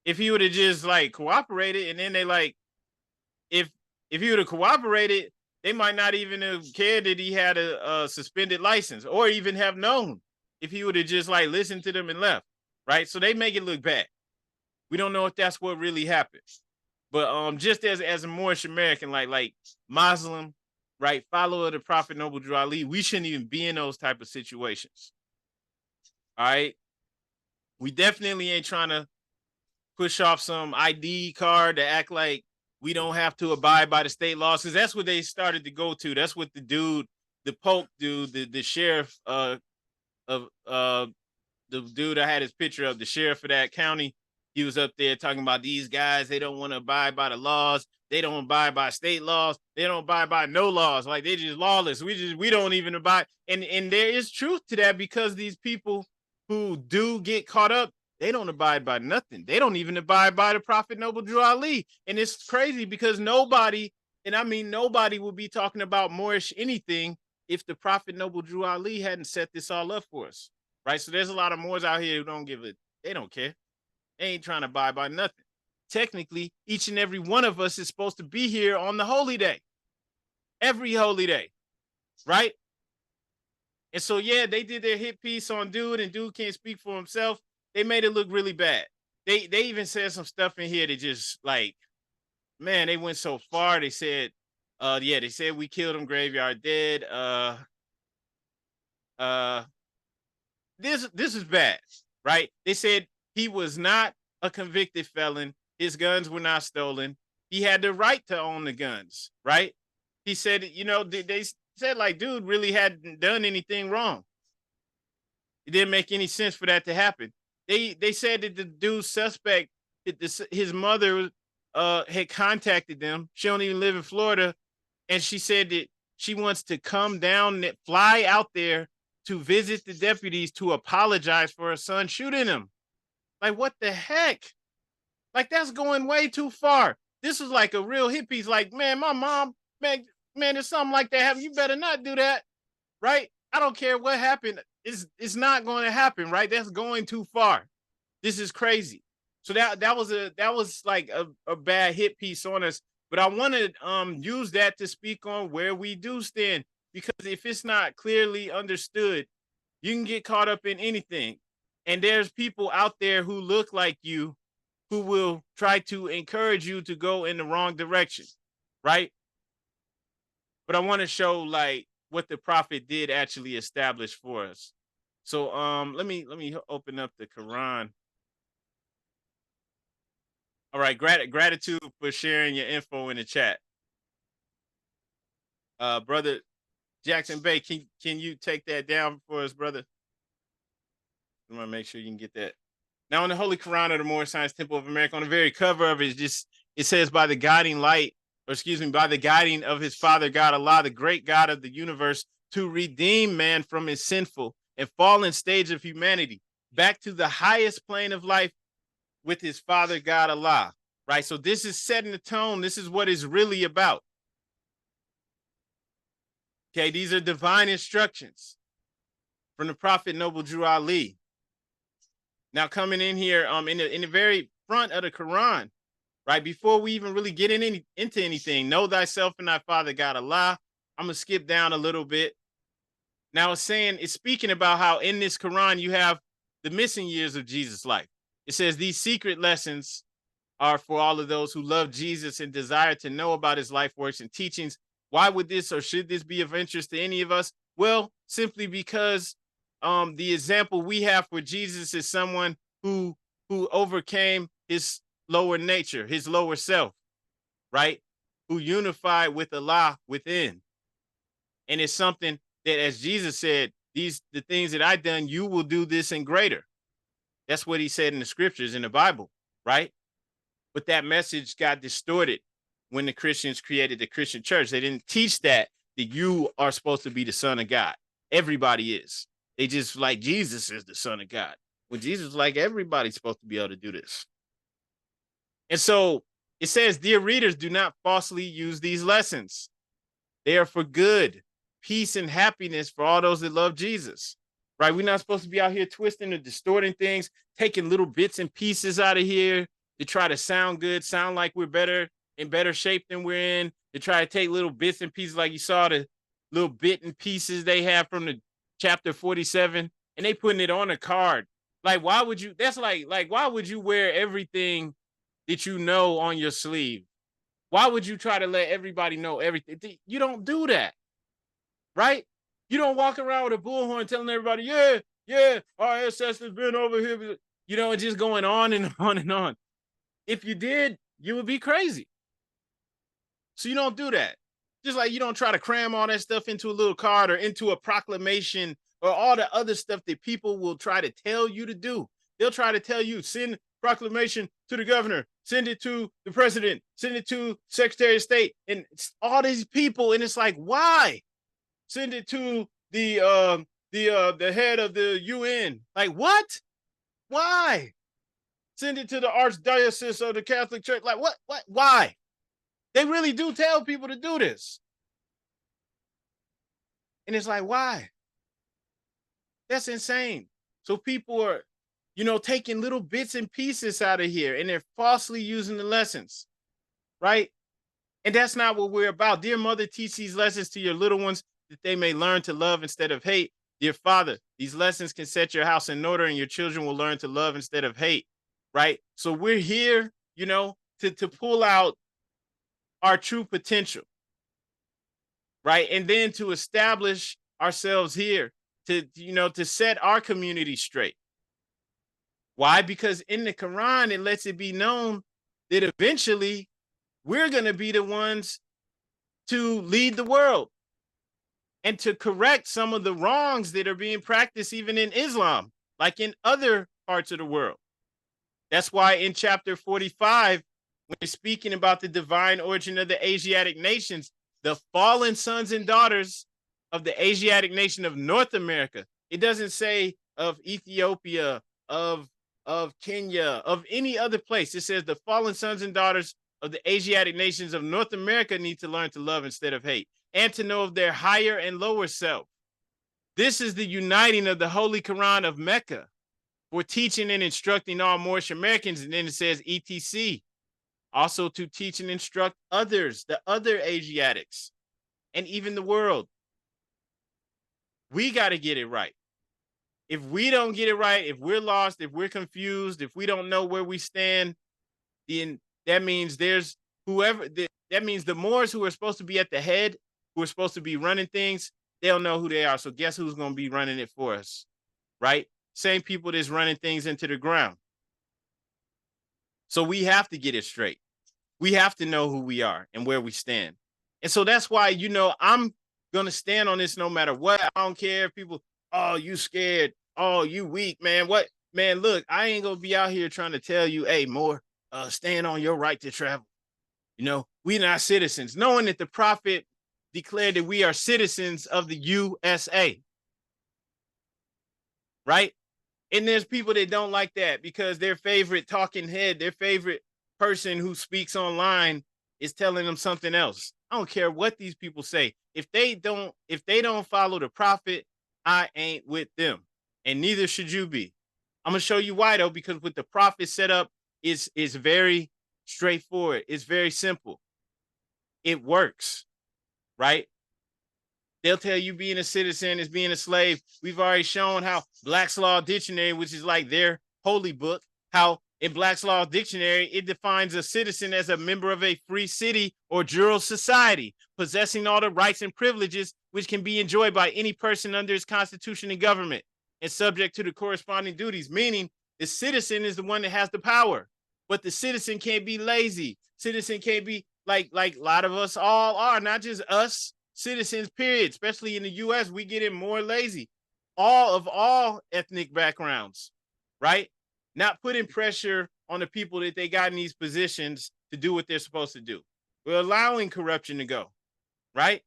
if he would have just like cooperated. And then they like, if he would have cooperated, they might not even have cared that he had a suspended license, or even have known if he would have just like listened to them and left, right? So they make it look bad. We don't know if that's what really happened. But just as a Moorish American, like Muslim, right, follower of the Prophet Noble Drew Ali, we shouldn't even be in those type of situations. All right? We definitely ain't trying to push off some ID card to act like we don't have to abide by the state laws, because that's what they started to go to. That's what the dude, the Pope dude, the sheriff of the dude I had his picture of, the sheriff of that county, he was up there talking about these guys, they don't want to abide by the laws, they don't abide by state laws, they don't abide by no laws, like they just lawless. We don't even abide. And there is truth to that, because these people who do get caught up, they don't abide by nothing. They don't even abide by the Prophet Noble Drew Ali. And it's crazy because nobody, and I mean nobody, would be talking about Moorish anything if the Prophet Noble Drew Ali hadn't set this all up for us, right? So there's a lot of Moors out here who don't give it, they don't care. They ain't trying to abide by nothing. Technically, each and every one of us is supposed to be here on the holy day. Every holy day, right? And so, yeah, they did their hit piece on dude, and dude can't speak for himself. They made it look really bad. They even said some stuff in here that just like, man, they went so far. They said, they said we killed him, graveyard dead. This is bad, right? They said he was not a convicted felon. His guns were not stolen. He had the right to own the guns, right? He said, you know, they said like, dude really hadn't done anything wrong. It didn't make any sense for that to happen. They said that the dude's suspect, his mother had contacted them. She don't even live in Florida. And she said that she wants to come down, fly out there to visit the deputies to apologize for her son shooting him. Like, what the heck? Like, that's going way too far. This was like a real hit piece. Like, man, my mom, man, there's something like that. You better not do that, right? I don't care what happened. It's not going to happen, right? That's going too far. This is crazy. So that was like a bad hit piece on us. But I want to use that to speak on where we do stand, because if it's not clearly understood, you can get caught up in anything. And there's people out there who look like you who will try to encourage you to go in the wrong direction, right? But I want to show like what the Prophet did actually establish for us. So let me open up the Quran. All right, gratitude for sharing your info in the chat. Brother Jackson Bay, can you take that down for us, brother? I want to make sure you can get that. Now, in the Holy Koran of the Moorish Science Temple of America, on the very cover of it, it says, by the guiding light, by the guiding of his Father God Allah, the great God of the universe, to redeem man from his sinful and fallen stage of humanity back to the highest plane of life with his Father God Allah, right? So this is setting the tone. This is what it's really about. Okay, these are divine instructions from the Prophet Noble Drew Ali. Now, coming in here in the very front of the Quran, right, before we even really get into anything, know thyself and thy Father God Allah. I'm going to skip down a little bit. Now, it's speaking about how in this Quran you have the missing years of Jesus' life. It says these secret lessons are for all of those who love Jesus and desire to know about his life works and teachings. Why would this or should this be of interest to any of us? Well, simply because the example we have for Jesus is someone who overcame his lower nature, his lower self, right? Who unified with Allah within. And it's something that, as Jesus said, the things that I done, you will do this and greater. That's what he said in the scriptures in the Bible, right? But that message got distorted when the Christians created the Christian church. They didn't teach that you are supposed to be the son of God. Everybody is. They just like Jesus is the son of God. When Jesus was like, everybody's supposed to be able to do this. And so it says, dear readers, do not falsely use these lessons. They are for good, peace, and happiness for all those that love Jesus, right? We're not supposed to be out here twisting or distorting things, taking little bits and pieces out of here to try to sound good, sound like we're better, in better shape than we're in, to try to take little bits and pieces like you saw the little bit and pieces they have from the chapter 47, and they putting it on a card. Like, why would you, that's like why would you wear everything that you know on your sleeve? Why would you try to let everybody know everything? You don't do that, right? You don't walk around with a bullhorn telling everybody, yeah, our ancestors been over here, you know, and just going on and on and on. If you did, you would be crazy. So you don't do that. Just like you don't try to cram all that stuff into a little card or into a proclamation or all the other stuff that people will try to tell you to do. They'll try to tell you, send proclamation to the governor, send it to the president, send it to Secretary of State, and all these people. And it's like, why? Send it to the head of the UN. Like, what? Why? Send it to the Archdiocese of the Catholic Church. Like, what? Why? They really do tell people to do this. And it's like, why? That's insane. So people are, you know, taking little bits and pieces out of here, and they're falsely using the lessons, right? And that's not what we're about. Dear mother, teach these lessons to your little ones that they may learn to love instead of hate. Dear father, these lessons can set your house in order, and your children will learn to love instead of hate, right? So we're here, you know, to pull out our true potential, right? And then to establish ourselves here, to, you know, to set our community straight. Why? Because in the Quran, it lets it be known that eventually we're going to be the ones to lead the world and to correct some of the wrongs that are being practiced even in Islam, like in other parts of the world. That's why in chapter 45, when it's speaking about the divine origin of the Asiatic nations, the fallen sons and daughters of the Asiatic nation of North America, it doesn't say of Ethiopia, of Kenya, of any other place. It says the fallen sons and daughters of the Asiatic nations of North America need to learn to love instead of hate, and to know of their higher and lower self. This is the uniting of the Holy Koran of Mecca for teaching and instructing all Moorish Americans. And then it says etc. Also to teach and instruct others, the other Asiatics, and even the world. We got to get it right. If we don't get it right, if we're lost, if we're confused, if we don't know where we stand, then that means there's that means the Moors who are supposed to be at the head, who are supposed to be running things, they'll know who they are. So guess who's going to be running it for us, right? Same people that's running things into the ground. So we have to get it straight. We have to know who we are and where we stand. And so that's why, you know, I'm going to stand on this no matter what. I don't care if people, oh, you scared. Oh, you weak, man. What? Man, look, I ain't going to be out here trying to tell you, hey, Moor, stand on your right to travel. You know, we're not citizens. Knowing that the prophet declared that we are citizens of the USA. Right? And there's people that don't like that because their favorite talking head, their favorite person who speaks online is telling them something else. I don't care what these people say. If they don't follow the prophet, I ain't with them. And neither should you be. I'm going to show you why, though, because what the prophet set up is very straightforward. It's very simple. It works, right? They'll tell you being a citizen is being a slave. We've already shown how Black's Law Dictionary, which is like their holy book, how in Black's Law Dictionary, it defines a citizen as a member of a free city or jural society, possessing all the rights and privileges which can be enjoyed by any person under its constitution and government. and subject to the corresponding duties, meaning the citizen is the one that has the power, but the citizen can't be lazy. Citizen can't be like a lot of us all are, not just us citizens, period. Especially in the US, we get more lazy. All ethnic backgrounds, right? Not putting pressure on the people that they got in these positions to do what they're supposed to do. We're allowing corruption to go, right?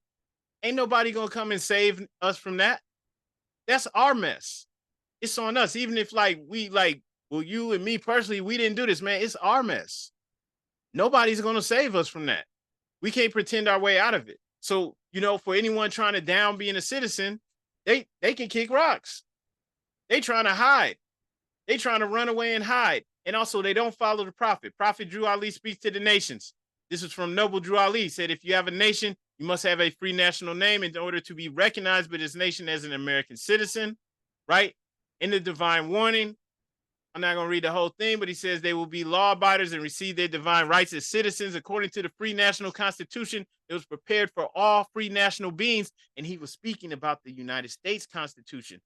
Ain't nobody gonna come and save us from that. That's our mess. It's on us. Even if well, you and me personally, we didn't do this, man. It's our mess. Nobody's gonna save us from that. We can't pretend our way out of it. So, for anyone trying to down being a citizen, they can kick rocks. They trying to hide. They trying to run away and hide. And also they don't follow the prophet. Prophet Drew Ali speaks to the nations. This is from Noble Drew Ali. He said, if you have a nation, you must have a free national name in order to be recognized by this nation as an American citizen, right? In the divine warning, I'm not going to read the whole thing, but he says they will be law abiders and receive their divine rights as citizens according to the free national constitution. It was prepared for all free national beings. And he was speaking about the United States Constitution,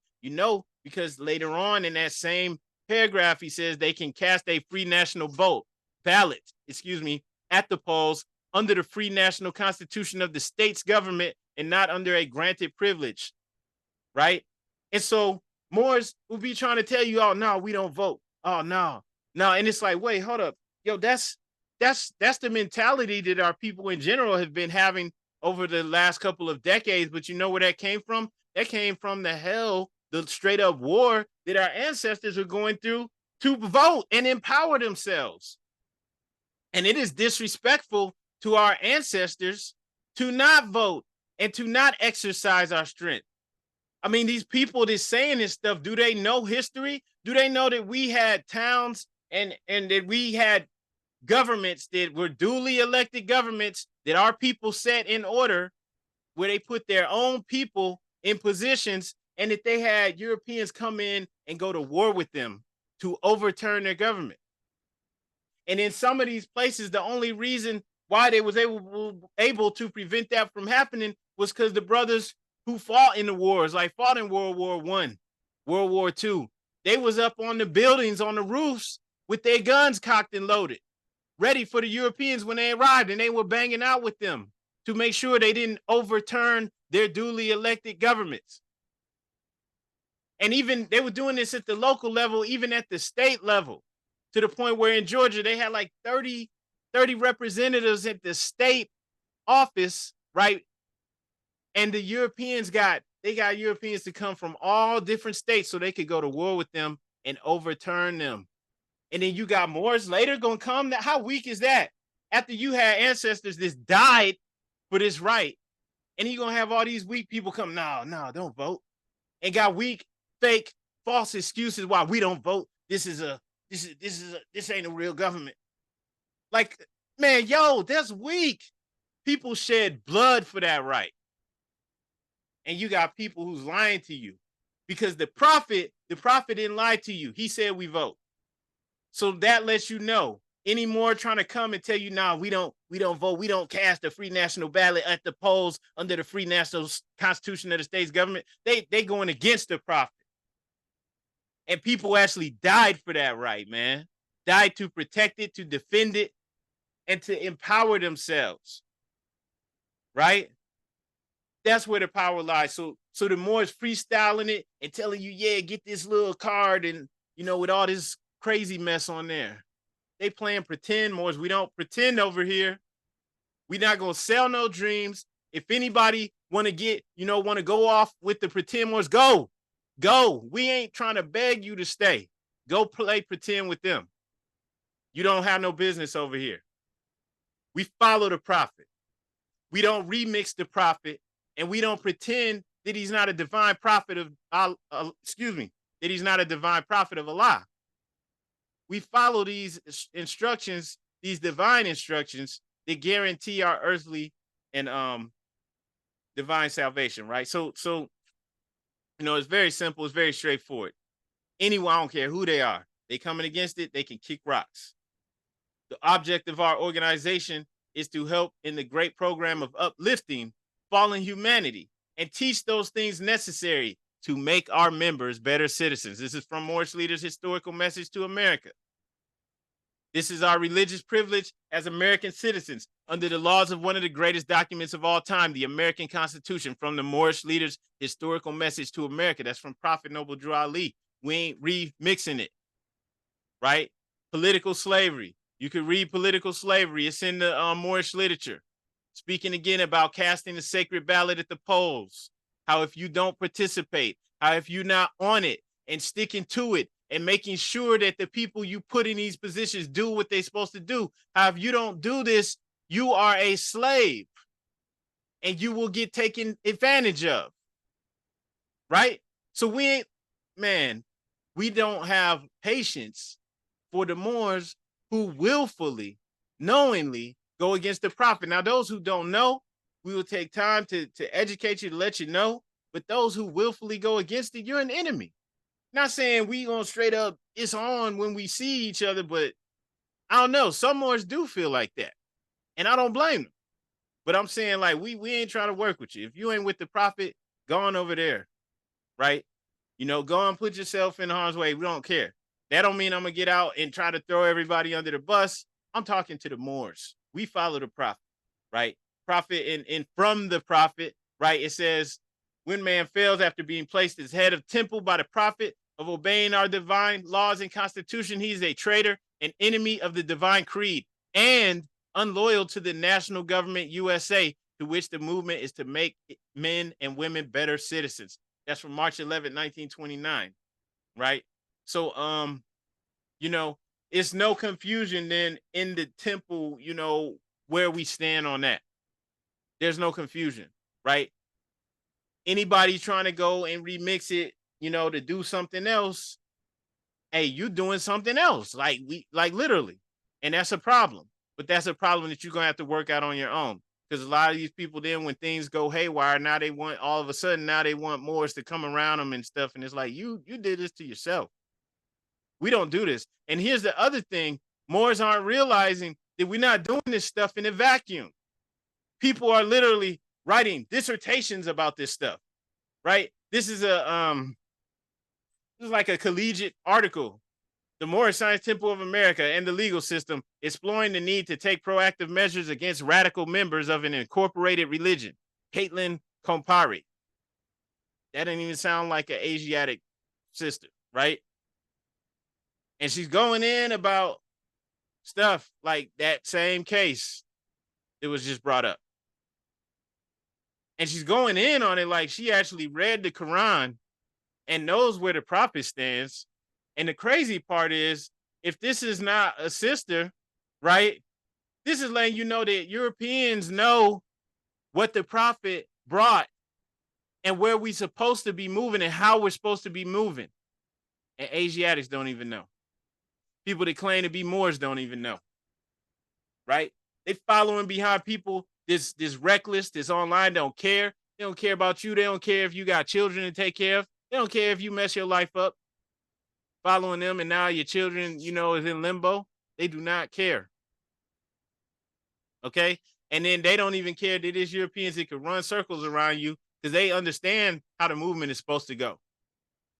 because later on in that same paragraph, he says they can cast a free national ballot, at the polls under the free national constitution of the state's government and not under a granted privilege, right? And so Moors will be trying to tell you, oh, no, we don't vote. Oh, no. And it's like, wait, hold up. Yo, that's the mentality that our people in general have been having over the last couple of decades. But you know where that came from? That came from the straight up war that our ancestors were going through to vote and empower themselves. And it is disrespectful to our ancestors to not vote and to not exercise our strength. I mean, these people that's saying this stuff, do they know history? Do they know that we had towns and that we had governments that were duly elected governments that our people set in order, where they put their own people in positions, and that they had Europeans come in and go to war with them to overturn their government? And in some of these places, the only reason why they was able to prevent that from happening was because the brothers who fought in the wars, fought in World War I, World War II, they was up on the buildings, on the roofs with their guns cocked and loaded, ready for the Europeans when they arrived, and they were banging out with them to make sure they didn't overturn their duly elected governments. And even they were doing this at the local level, even at the state level, to the point where in Georgia, they had 30 representatives at the state office, right? And the Europeans got Europeans to come from all different states so they could go to war with them and overturn them. And then you got Moors later going to come. How weak is that? After you had ancestors that died for this right, and you're going to have all these weak people come, no, don't vote. And got weak, fake, false excuses why we don't vote. This ain't a real government. Man, that's weak. People shed blood for that right. And you got people who's lying to you because the prophet didn't lie to you. He said we vote. So that lets you know. Any more trying to come and tell you, we don't vote. We don't cast a free national ballot at the polls under the free national constitution of the state's government. They going against the prophet. And people actually died for that right, man. Died to protect it, to defend it, and to empower themselves. Right? That's where the power lies. So the Moors freestyling it and telling you, yeah, get this little card and, with all this crazy mess on there. They playing pretend, Moors. We don't pretend over here. We're not going to sell no dreams. If anybody want to go off with the pretend Moors, go. We ain't trying to beg you to stay. Go play pretend with them. You don't have no business over here. We follow the prophet. We don't remix the prophet, and we don't pretend that he's not a divine prophet of that he's not a divine prophet of Allah. We follow these instructions, these divine instructions that guarantee our earthly and divine salvation, right? So it's very simple, it's very straightforward. Anyone, I don't care who they are, they coming against it, they can kick rocks. The object of our organization is to help in the great program of uplifting fallen humanity and teach those things necessary to make our members better citizens. This is from Moorish Leaders' Historical Message to America. This is our religious privilege as American citizens under the laws of one of the greatest documents of all time, the American Constitution, from the Moorish Leaders' Historical Message to America. That's from Prophet Noble Drew Ali. We ain't remixing it, right? Political slavery. You can read political slavery. It's in the Moorish literature. Speaking again about casting the sacred ballot at the polls. How if you don't participate, how if you're not on it and sticking to it and making sure that the people you put in these positions do what they're supposed to do. How if you don't do this, you are a slave and you will get taken advantage of, right? So we don't have patience for the Moors who willfully, knowingly go against the prophet. Now, those who don't know, we will take time to educate you, to let you know. But those who willfully go against it, you're an enemy. Not saying we gonna straight up, it's on when we see each other, but I don't know. Some Moors do feel like that. And I don't blame them. But I'm saying, like, we ain't trying to work with you. If you ain't with the prophet, go on over there, right? You know, go and put yourself in harm's way. We don't care. That don't mean I'm gonna get out and try to throw everybody under the bus. I'm talking to the Moors. We follow the prophet, right? Prophet and from the prophet, right? It says, when man fails after being placed as head of temple by the prophet of obeying our divine laws and constitution, he is a traitor, an enemy of the divine creed, and unloyal to the national government USA, to which the movement is to make men and women better citizens. That's from March 11, 1929, right? So, you know, it's no confusion then in the temple, you know, where we stand on that. There's no confusion, right? Anybody trying to go and remix it, you know, to do something else, hey, you doing something else, like literally. And that's a problem. But that's a problem that you're gonna have to work out on your own. Because a lot of these people then, when things go haywire, now they want, all of a sudden, now they want Moors to come around them and stuff. And it's like, you did this to yourself. We don't do this. And here's the other thing. Moors aren't realizing that we're not doing this stuff in a vacuum. People are literally writing dissertations about this stuff, right? This is like a collegiate article. The Moorish Science Temple of America and the legal system exploring the need to take proactive measures against radical members of an incorporated religion. Caitlin Compari. That didn't even sound like an Asiatic sister, right? And she's going in about stuff like that same case that was just brought up. And she's going in on it like she actually read the Quran and knows where the prophet stands. And the crazy part is, if this is not a sister, right, this is letting you know that Europeans know what the prophet brought and where we're supposed to be moving and how we're supposed to be moving. And Asiatics don't even know. People that claim to be Moors don't even know, right? They following behind people this reckless, this online, don't care. They don't care about you. They don't care if you got children to take care of. They don't care if you mess your life up. Following them and now your children, you know, is in limbo. They do not care. Okay? And then they don't even care that it's Europeans that can run circles around you because they understand how the movement is supposed to go.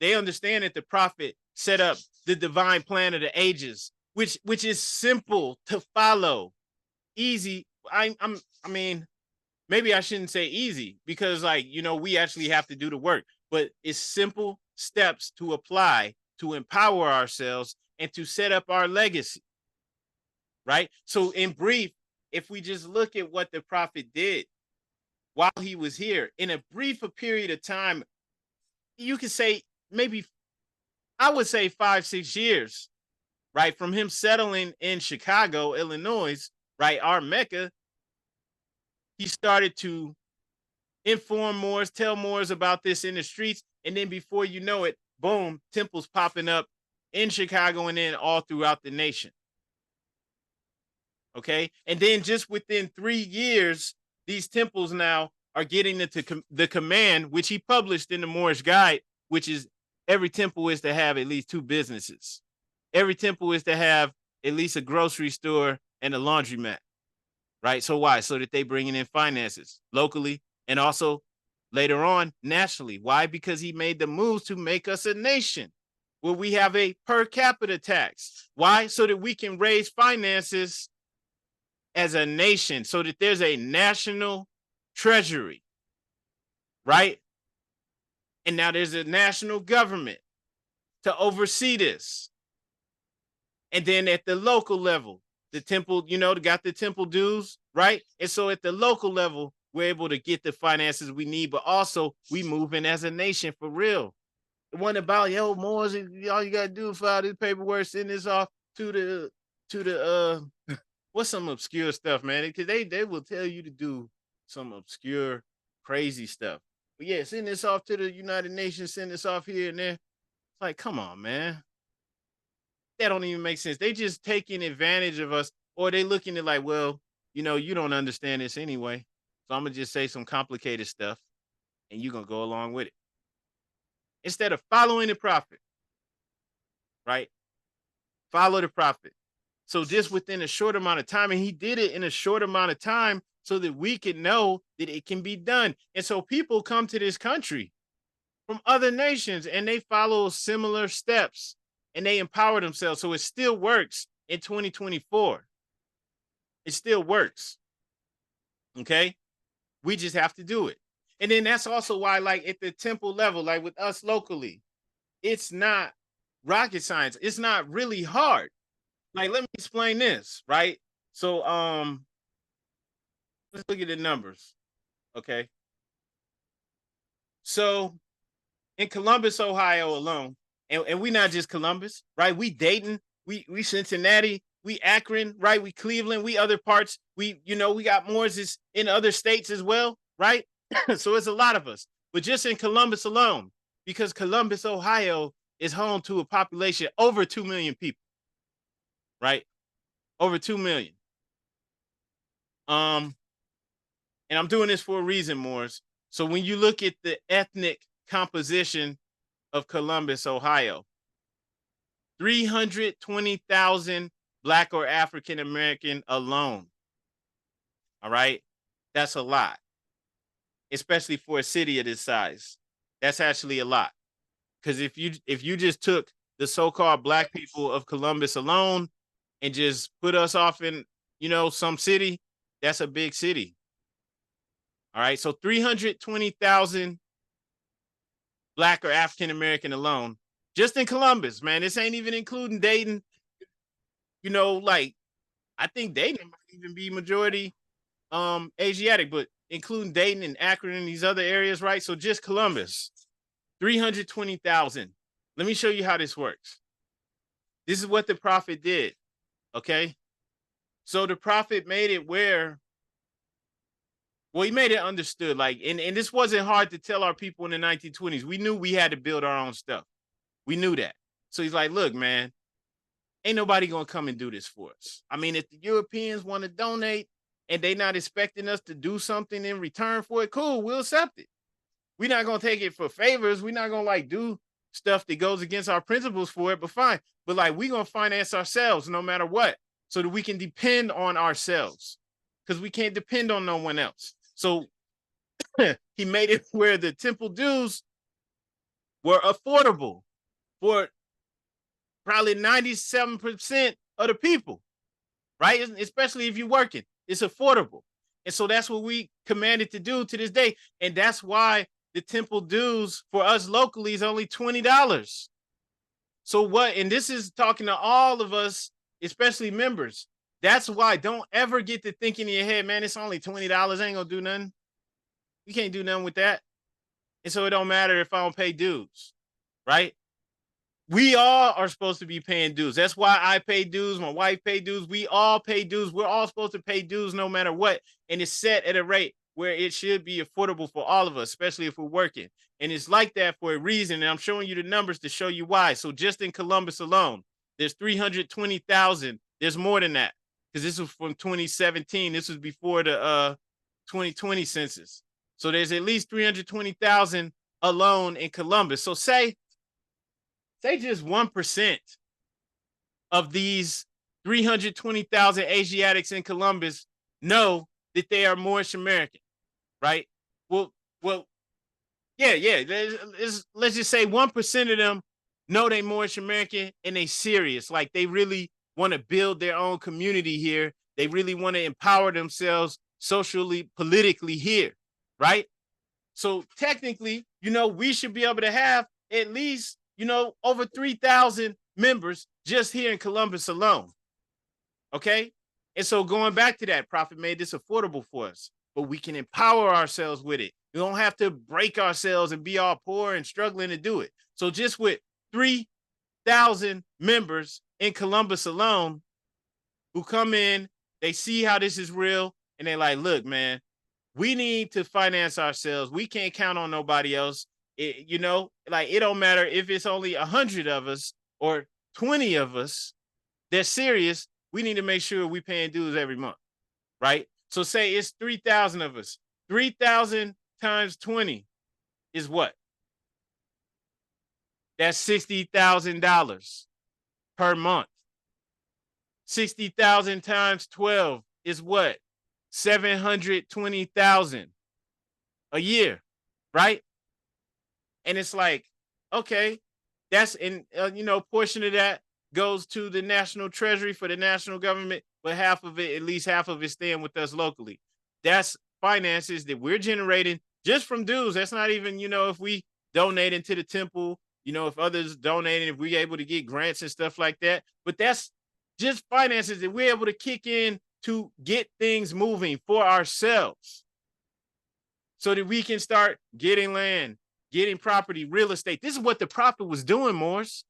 They understand that the prophet set up the divine plan of the ages, which is simple to follow, easy. I mean, maybe I shouldn't say easy because, like, you know, we actually have to do the work, but it's simple steps to apply to empower ourselves and to set up our legacy, right? So in brief, if we just look at what the prophet did while he was here, in a brief period of time, you could say maybe, I would say 5-6 years, right? From him settling in Chicago, Illinois, right? Our Mecca, he started to inform Moors, tell Moors about this in the streets. And then before you know it, boom, temples popping up in Chicago and then all throughout the nation. Okay. And then just within 3 years, these temples now are getting into the command, which he published in the Moorish Guide, which is every temple is to have at least 2 businesses. Every temple is to have at least a grocery store and a laundromat, right? So why? So that they bringing in finances locally and also later on nationally. Why? Because he made the moves to make us a nation where we have a per capita tax. Why? So that we can raise finances as a nation, so that there's a national treasury, right? And now there's a national government to oversee this. And then at the local level, the temple, you know, got the temple dues, right? And so at the local level, we're able to get the finances we need, but also we moving as a nation for real. The one about, yo, Moors, all you gotta do is file this paperwork, send this off to the what's some obscure stuff, man? Because they will tell you to do some obscure, crazy stuff. But yeah, send this off to the United Nations, send this off here and there. It's like, come on, man. That don't even make sense. They just taking advantage of us, or they looking at like, well, you know, you don't understand this anyway. So I'm gonna just say some complicated stuff and you're gonna go along with it. Instead of following the prophet, right? Follow the prophet. So just within a short amount of time, and he did it in a short amount of time so that we can know that it can be done. And so people come to this country from other nations and they follow similar steps and they empower themselves. So it still works in 2024. It still works. Okay. We just have to do it. And then that's also why, like at the temple level, like with us locally, it's not rocket science. It's not really hard. Like, let me explain this, right? So, let's look at the numbers. Okay. So in Columbus, Ohio alone, and we not just Columbus, right? We Dayton, we Cincinnati, we Akron, right? We Cleveland, we other parts. We, you know, we got Moors in other states as well, right? So it's a lot of us. But just in Columbus alone, because Columbus, Ohio is home to a population over 2 million people, right? Over 2 million. And I'm doing this for a reason, Moors. So when you look at the ethnic composition of Columbus, Ohio, 320,000 Black or African American alone. All right. That's a lot, especially for a city of this size. That's actually a lot. Because if you just took the so-called Black people of Columbus alone and just put us off in, you know, some city, that's a big city. All right. So 320,000 Black or African American alone, just in Columbus, man. This ain't even including Dayton. You know, like I think Dayton might even be majority Asiatic, but including Dayton and Akron and these other areas, right? So just Columbus, 320,000. Let me show you how this works. This is what the prophet did. Okay. So the prophet made it where, well, he made it understood, like, and this wasn't hard to tell our people in the 1920s. We knew we had to build our own stuff. We knew that. So he's like, look, man, ain't nobody gonna come and do this for us. I mean, if the Europeans want to donate and they not expecting us to do something in return for it, cool, we'll accept it. We're not gonna take it for favors. We're not gonna like do stuff that goes against our principles for it, but fine. But like, we're gonna finance ourselves no matter what, so that we can depend on ourselves, because we can't depend on no one else. So he made it where the temple dues were affordable for probably 97% of the people, right? Especially if you're working, it's affordable. And so that's what we commanded to do to this day. And that's why the temple dues for us locally is only $20. So what, and this is talking to all of us, especially members. That's why don't ever get to thinking in your head, man, it's only $20. I ain't gonna do nothing. You can't do nothing with that. And so it don't matter if I don't pay dues, right? We all are supposed to be paying dues. That's why I pay dues. My wife pay dues. We all pay dues. We're all supposed to pay dues no matter what. And it's set at a rate where it should be affordable for all of us, especially if we're working. And it's like that for a reason. And I'm showing you the numbers to show you why. So just in Columbus alone, there's 320,000. There's more than that, because this was from 2017. This was before the 2020 census. So there's at least 320,000 alone in Columbus. So say just 1% of these 320,000 Asiatics in Columbus know that they are Moorish American, right? Well, Yeah. Let's just say 1% of them know they Moorish American and they serious. Like they really want to build their own community here. They really want to empower themselves socially, politically here, right? So technically, we should be able to have at least, over 3,000 members just here in Columbus alone. Okay. And so going back to that, Prophet made this affordable for us, but we can empower ourselves with it. We don't have to break ourselves and be all poor and struggling to do it. So just with 3,000 members in Columbus alone who come in, they see how this is real, and they're like, look, man, we need to finance ourselves. We can't count on nobody else. It don't matter if it's only 100 of us or 20 of us. They're serious. We need to make sure we paying dues every month, right? So say it's 3,000 of us. 3,000 times 20 is what? That's $60,000 per month. 60,000 times 12 is what? 720,000 a year, right? And it's like, okay, that's portion of that goes to the national treasury for the national government, but at least half of it staying with us locally. That's finances that we're generating just from dues. That's not even, if we donate into the temple, if others donate, if we're able to get grants and stuff like that. But that's just finances that we're able to kick in to get things moving for ourselves so that we can start getting land, getting property, real estate. This is what the prophet was doing, Moors.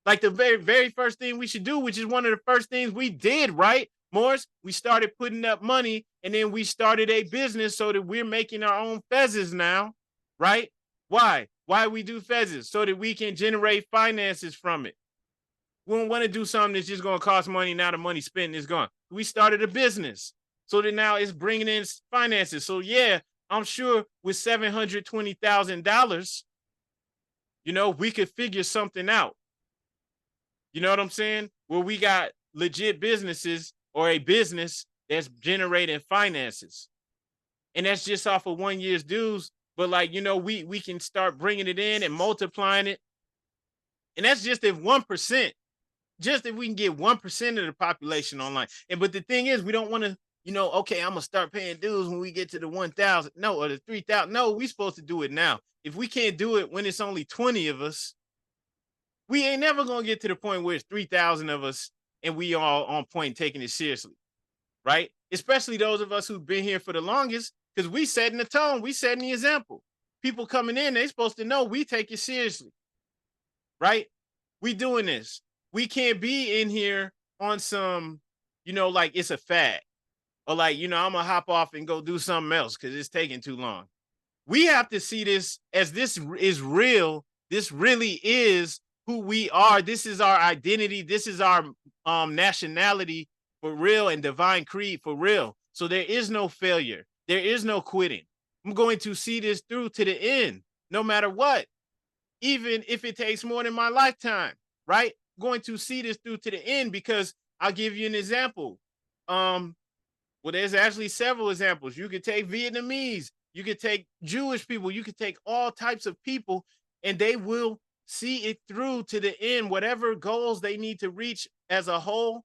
Like the very, very first thing we should do, which is one of the first things we did, right, Moors? We started putting up money, and then we started a business so that we're making our own fezzes now, right? Why? Why we do fezzes? So that we can generate finances from it. We don't want to do something that's just going to cost money. Now the money spent is gone. We started a business so that now it's bringing in finances. So yeah, I'm sure with $720,000, we could figure something out. You know what I'm saying? Where we got legit businesses or a business that's generating finances. And that's just off of 1 year's dues. But we can start bringing it in and multiplying it. And that's just if 1%. Just if we can get 1% of the population online. But the thing is, we don't want to, okay, I'm going to start paying dues when we get to the 1,000. No, or the 3,000. No, we're supposed to do it now. If we can't do it when it's only 20 of us, we ain't never going to get to the point where it's 3,000 of us and we all on point taking it seriously, right? Especially those of us who've been here for the longest, because we setting the tone, we setting the example. People coming in, they supposed to know we take it seriously, right? We doing this. We can't be in here on some, like it's a fad. Or like, I'm going to hop off and go do something else because it's taking too long. We have to see this as this is real. This really is who we are. This is our identity. This is our nationality for real and divine creed for real. So there is no failure. There is no quitting. I'm going to see this through to the end, no matter what, even if it takes more than my lifetime, right? Going to see this through to the end because I'll give you an example. Well, there's actually several examples. You could take Vietnamese, you could take Jewish people, you could take all types of people, and they will see it through to the end, whatever goals they need to reach as a whole,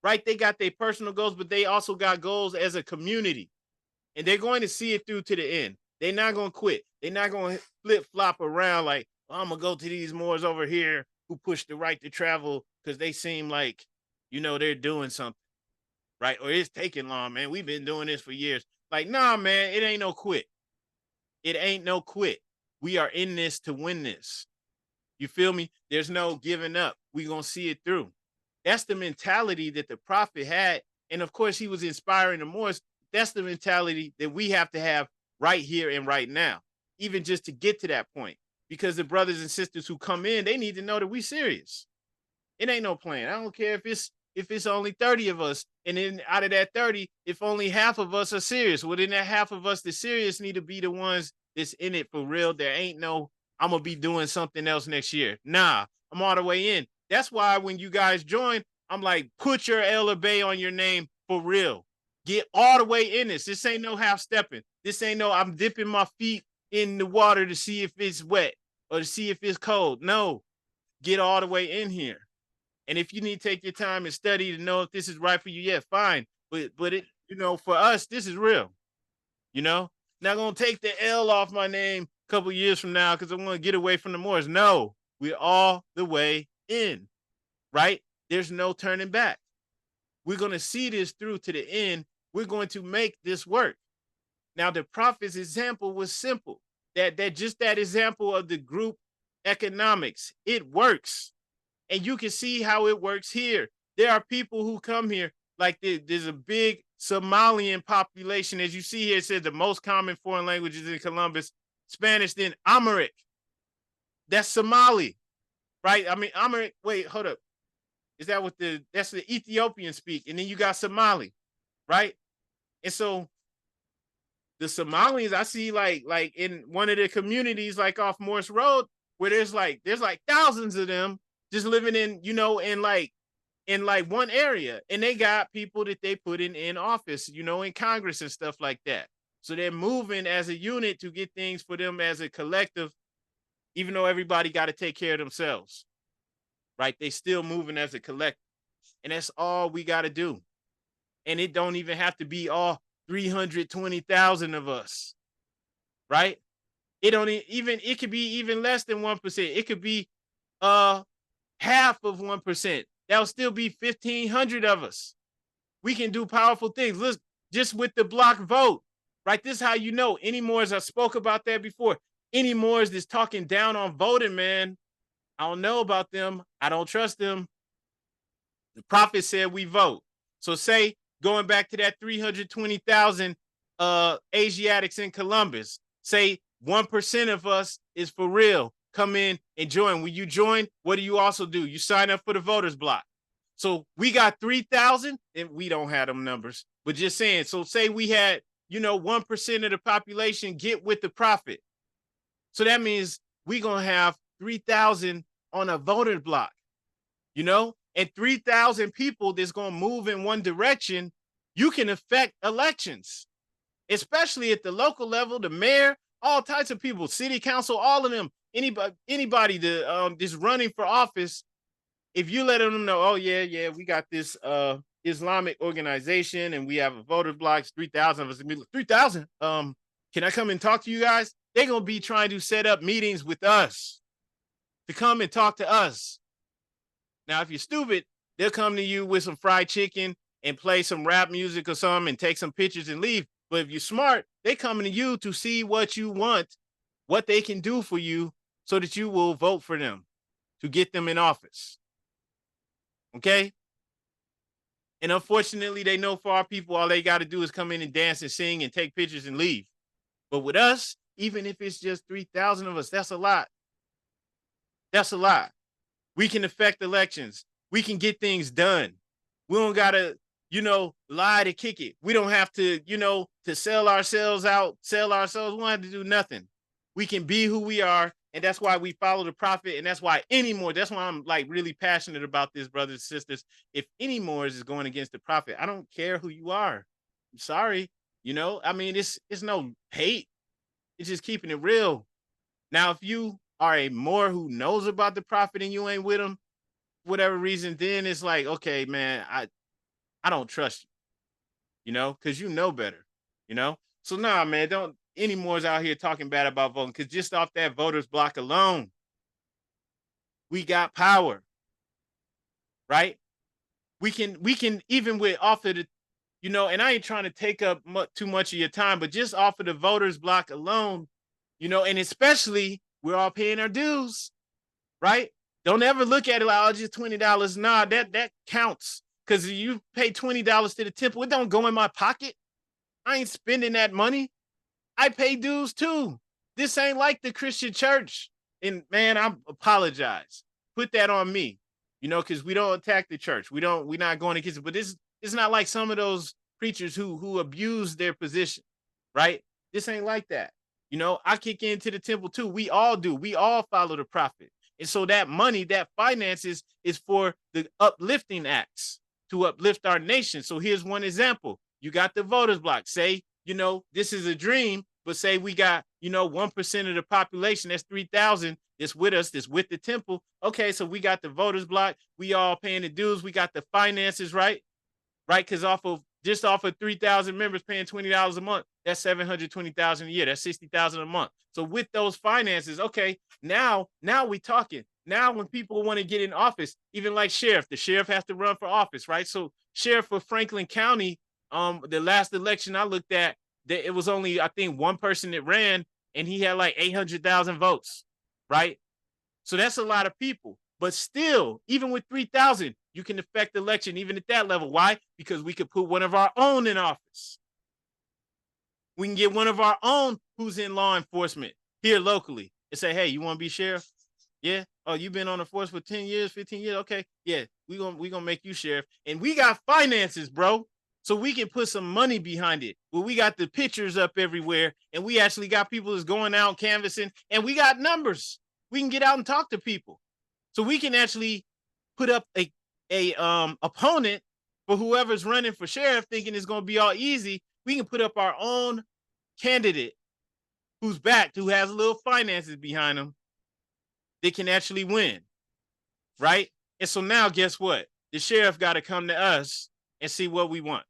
right? They got their personal goals, but they also got goals as a community, and they're going to see it through to the end. They're not going to quit. They're not going to flip-flop around like, I'm going to go to these Moors over here who push the right to travel because they seem like, they're doing something, right? Or it's taking long, man. We've been doing this for years. Like, nah, man, it ain't no quit. It ain't no quit. We are in this to win this. You feel me? There's no giving up. We're going to see it through. That's the mentality that the prophet had. And of course, he was inspiring the Moors. That's the mentality that we have to have right here and right now, even just to get to that point. Because the brothers and sisters who come in, they need to know that we serious. It ain't no plan. I don't care if it's only 30 of us, and then out of that 30, if only half of us are serious, well, then that half of us that's serious need to be the ones that's in it for real. There ain't no, I'm going to be doing something else next year. Nah, I'm all the way in. That's why when you guys join, I'm like, put your Elder Bay on your name for real. Get all the way in this. This ain't no half stepping. This ain't no, I'm dipping my feet in the water to see if it's wet or to see if it's cold. No, get all the way in here. And if you need to take your time and study to know if this is right for you, yeah, fine. But it, for us, this is real. Not gonna take the L off my name a couple years from now because I want to get away from the Moors. No, we're all the way in, right? There's no turning back. We're gonna see this through to the end. We're going to make this work. Now, the prophet's example was simple. That example of the group economics, it works. And you can see how it works here. There are people who come here, like there's a big Somalian population. As you see here, it says the most common foreign languages in Columbus, Spanish, then Amharic. That's Somali, right? I mean, Amharic, wait, hold up. Is that what that's the Ethiopian speak? And then you got Somali, right? And so the Somalians, I see like in one of the communities, like off Morse Road, where there's like thousands of them just living in, in one area. And they got people that they put in office, in Congress and stuff like that. So they're moving as a unit to get things for them as a collective, even though everybody got to take care of themselves, right? They still moving as a collective. And that's all we got to do. And it don't even have to be all 320,000 of us, right? It could be even less than 1%. It could be half of 1%. That'll still be 1,500 of us. We can do powerful things. Look, just with the block vote, right? This is how you know. Any Moors, I spoke about that before. Any Moors that's talking down on voting, man, I don't know about them. I don't trust them. The prophet said we vote. So say, going back to that 320,000 Asiatics in Columbus, say 1% of us is for real. Come in and join. When you join, what do you also do? You sign up for the voters block. So we got 3,000, and we don't have them numbers, but just saying. So say we had, 1% of the population get with the prophet. So that means we're going to have 3,000 on a voter block, and 3,000 people that's going to move in one direction. You can affect elections, especially at the local level, the mayor, all types of people, city council, all of them. Anybody that is running for office, if you let them know, oh yeah, we got this Islamic organization and we have a voter block, 3,000 of us. 3,000. Can I come and talk to you guys? They're gonna be trying to set up meetings with us to come and talk to us. Now, if you're stupid, they'll come to you with some fried chicken and play some rap music or something and take some pictures and leave. But if you're smart, they coming to you to see what you want, what they can do for you, so that you will vote for them to get them in office. Okay? And unfortunately, they know for our people, all they got to do is come in and dance and sing and take pictures and leave. But with us, even if it's just 3,000 of us, that's a lot. That's a lot. We can affect elections. We can get things done. We don't got to, lie to kick it. We don't have to, to sell ourselves out, We don't have to do nothing. We can be who we are. And that's why we follow the prophet. And that's why that's why I'm like really passionate about this, brothers and sisters. If any more is going against the prophet, I don't care who you are. I'm sorry. I mean, it's no hate. It's just keeping it real. Now, if you are a Moor who knows about the prophet and you ain't with him, whatever reason, then it's like, okay, man, I don't trust you, because you know better, So nah, man, don't any Moors out here talking bad about voting, because just off that voters block alone, we got power, right? We can even with off of the, and I ain't trying to take up too much of your time, but just off of the voters block alone, and especially we're all paying our dues, right? Don't ever look at it like, oh, just $20. Nah, that counts. Because you pay $20 to the temple, it don't go in my pocket. I ain't spending that money. I pay dues too. This ain't like the Christian church. And man, I apologize. Put that on me, because we don't attack the church. We're not going against it. But it's not like some of those preachers who abuse their position, right? This ain't like that. I kick into the temple too. We all do. We all follow the prophet. And so that money, that finances is for the uplifting acts to uplift our nation. So here's one example. You got the voters block. Say, this is a dream. But say we got, 1% of the population, that's 3,000 that's with us, that's with the temple. Okay, so we got the voters block. We all paying the dues. We got the finances, right? Right? Because off of 3,000 members paying $20 a month, that's 720,000 a year. That's 60,000 a month. So with those finances, okay, now we talking. Now when people want to get in office, even like sheriff, the sheriff has to run for office, right? So sheriff for Franklin County, the last election I looked at, it was only, I think, one person that ran, and he had like 800,000 votes, right? So that's a lot of people. But still, even with 3,000, you can affect the election even at that level. Why? Because we could put one of our own in office. We can get one of our own who's in law enforcement here locally and say, hey, you want to be sheriff? Yeah. Oh, you've been on the force for 10 years, 15 years. Okay. Yeah, we gonna make you sheriff. And we got finances, bro. So we can put some money behind it. Well, we got the pictures up everywhere, and we actually got people that's going out canvassing, and we got numbers. We can get out and talk to people. So we can actually put up a opponent for whoever's running for sheriff, thinking it's going to be all easy. We can put up our own candidate who's backed, who has a little finances behind them, that can actually win, right? And so now, guess what? The sheriff got to come to us and see what we want.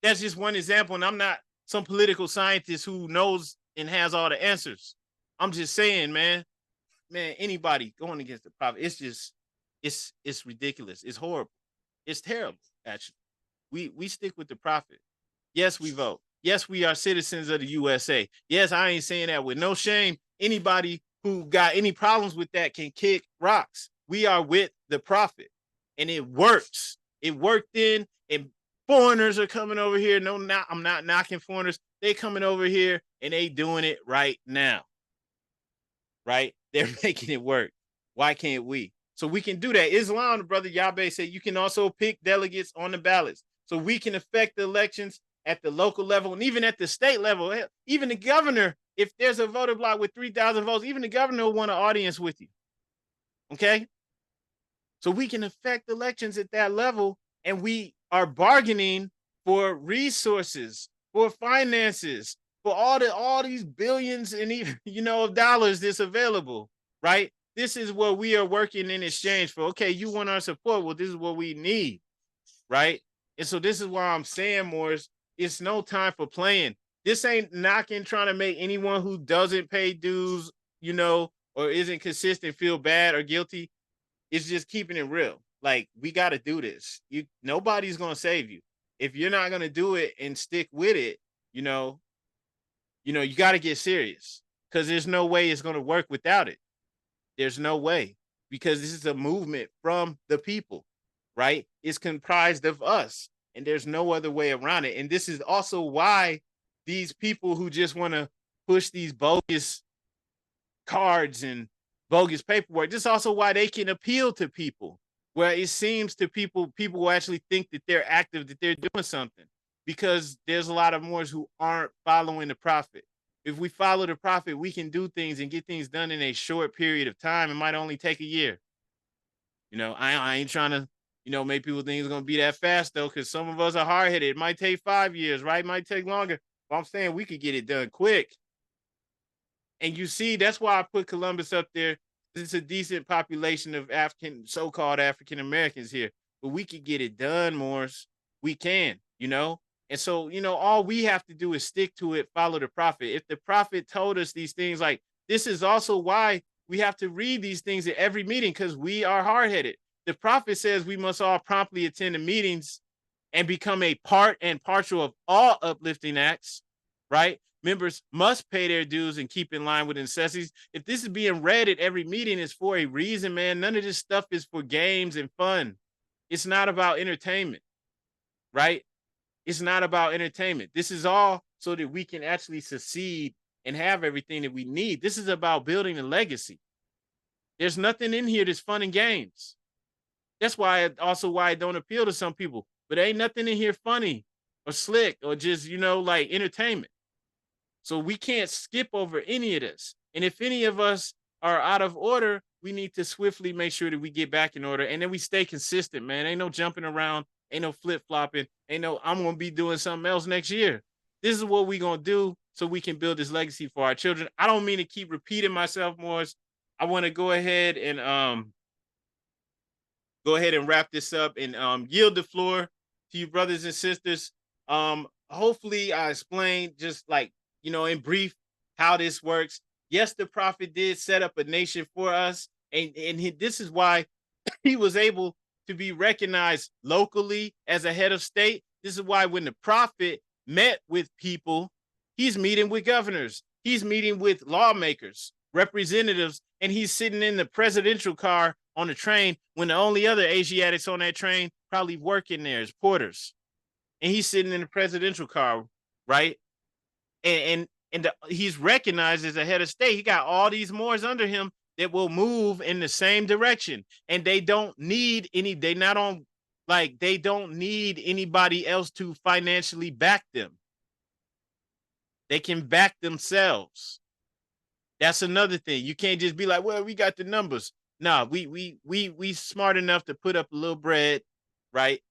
That's just one example, and I'm not some political scientist who knows and has all the answers. I'm just saying, man, anybody going against the prophet, it's just, it's ridiculous. It's horrible. It's terrible, actually. We stick with the prophet. Yes, we vote. Yes, we are citizens of the USA. Yes, I ain't saying that with no shame. Anybody who got any problems with that can kick rocks. We are with the prophet, and it works. It worked then, and foreigners are coming over here. No, I'm not knocking foreigners. They coming over here, and they doing it right now. Right? They're making it work. Why can't we? So we can do that. Islam, Brother Yabe said, you can also pick delegates on the ballots. So we can affect the elections at the local level and even at the state level. Even the governor, if there's a voter block with 3,000 votes, even the governor will want an audience with you. Okay? So we can affect elections at that level, and we are bargaining for resources, for finances, for all these billions and even, of dollars that's available, right? This is what we are working in exchange for. Okay, you want our support. Well, this is what we need, right? And so this is why I'm saying, Moors, it's no time for playing. This ain't knocking, trying to make anyone who doesn't pay dues, or isn't consistent feel bad or guilty. It's just keeping it real. Like, we got to do this. Nobody's going to save you. If you're not going to do it and stick with it, you got to get serious, because there's no way it's going to work without it. There's no way, because this is a movement from the people, right? It's comprised of us, and there's no other way around it. And this is also why these people who just want to push these bogus cards and bogus paperwork, this is also why they can appeal to people, where it seems to people will actually think that they're active, that they're doing something, because there's a lot of Moors who aren't following the prophet. If we follow the prophet, we can do things and get things done in a short period of time. It might only take a year. I ain't trying to, make people think it's going to be that fast, though, because some of us are hard-headed. It might take 5 years, right? It might take longer. But I'm saying we could get it done quick. And you see, that's why I put Columbus up there. It's a decent population of so-called African Americans here. But we could get it done, Moors. We can, And so, all we have to do is stick to it, follow the prophet. If the prophet told us these things, like, this is also why we have to read these things at every meeting, because we are hard-headed. The prophet says we must all promptly attend the meetings and become a part and partial of all uplifting acts, right? Members must pay their dues and keep in line with necessities. If this is being read at every meeting, it's for a reason, man. None of this stuff is for games and fun. It's not about entertainment, right? It's not about entertainment. This is all so that we can actually succeed and have everything that we need. This is about building a legacy. There's nothing in here that's fun and games. That's why it don't appeal to some people. But ain't nothing in here funny or slick or just, like entertainment. So we can't skip over any of this. And if any of us are out of order, we need to swiftly make sure that we get back in order. And then we stay consistent, man. Ain't no jumping around. Ain't no flip-flopping. Ain't no, I'm going to be doing something else next year. this is what we're going to do so we can build this legacy for our children. I don't mean to keep repeating myself, Morris. I want to go ahead and wrap this up and yield the floor to you brothers and sisters. Hopefully I explained just like, in brief how this works. Yes, the prophet did set up a nation for us, and this is why he was able to be recognized locally as a head of state. This is why when the prophet met with people, he's meeting with governors, he's meeting with lawmakers, representatives, and he's sitting in the presidential car on the train when the only other Asiatics on that train probably working there as porters. And he's sitting in the presidential car, right? And he's recognized as a head of state. He got all these Moors under him that will move in the same direction. And they don't need they don't need anybody else to financially back them. They can back themselves. That's another thing. You can't just be like, well, we got the numbers. No, we smart enough to put up a little bread, right?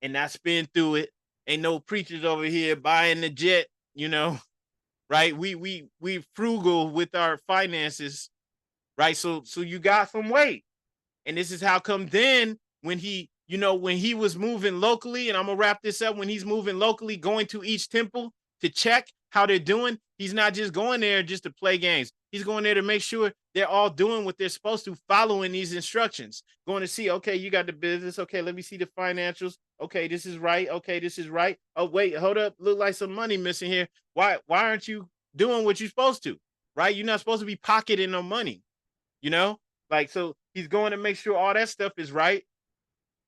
And not spend through it. Ain't no preachers over here buying the jet, right? We frugal with our finances, right? So you got some weight. And this is how come then when he was moving locally, and I'm gonna wrap this up, when he's moving locally, going to each temple to check how they're doing, he's not just going there just to play games. He's going there to make sure they're all doing what they're supposed to, following these instructions. Going to see, okay, you got the business. Okay, let me see the financials. Okay, this is right. Okay, this is right. Oh, wait, hold up. Look like some money missing here. Why aren't you doing what you're supposed to? Right? You're not supposed to be pocketing no money. So he's going to make sure all that stuff is right.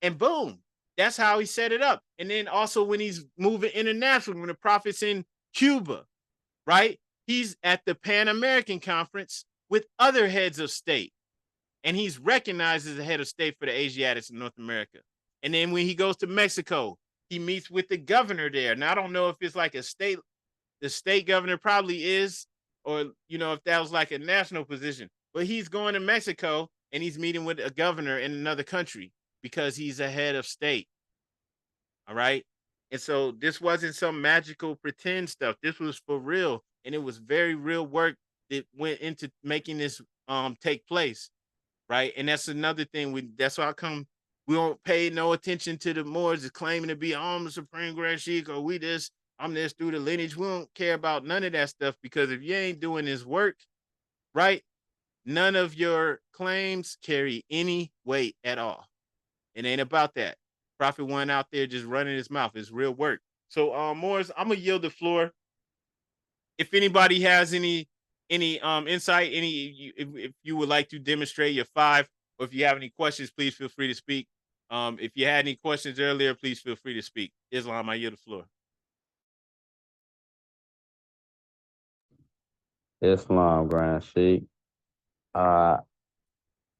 And boom, that's how he set it up. And then also when he's moving international, when the prophet's in Cuba, right? He's at the Pan American Conference with other heads of state. And he's recognized as a head of state for the Asiatics in North America. And then when he goes to Mexico, he meets with the governor there. Now, I don't know if it's like the state governor probably is, or, if that was like a national position. But he's going to Mexico and he's meeting with a governor in another country because he's a head of state. All right. And so this wasn't some magical pretend stuff. This was for real. And it was very real work that went into making this take place. Right. And that's another thing. That's why we don't pay no attention to the Moors is claiming to be the Supreme Grand Sheik, or I'm this through the lineage. We don't care about none of that stuff, because if you ain't doing this work, right, none of your claims carry any weight at all. It ain't about that. Prophet went out there just running his mouth. It's real work. So, Morris, I'm gonna yield the floor. If anybody has any insight, if you would like to demonstrate your 5, or if you have any questions, please feel free to speak. If you had any questions earlier, please feel free to speak. Islam, I yield the floor. Islam, Grand Sheik.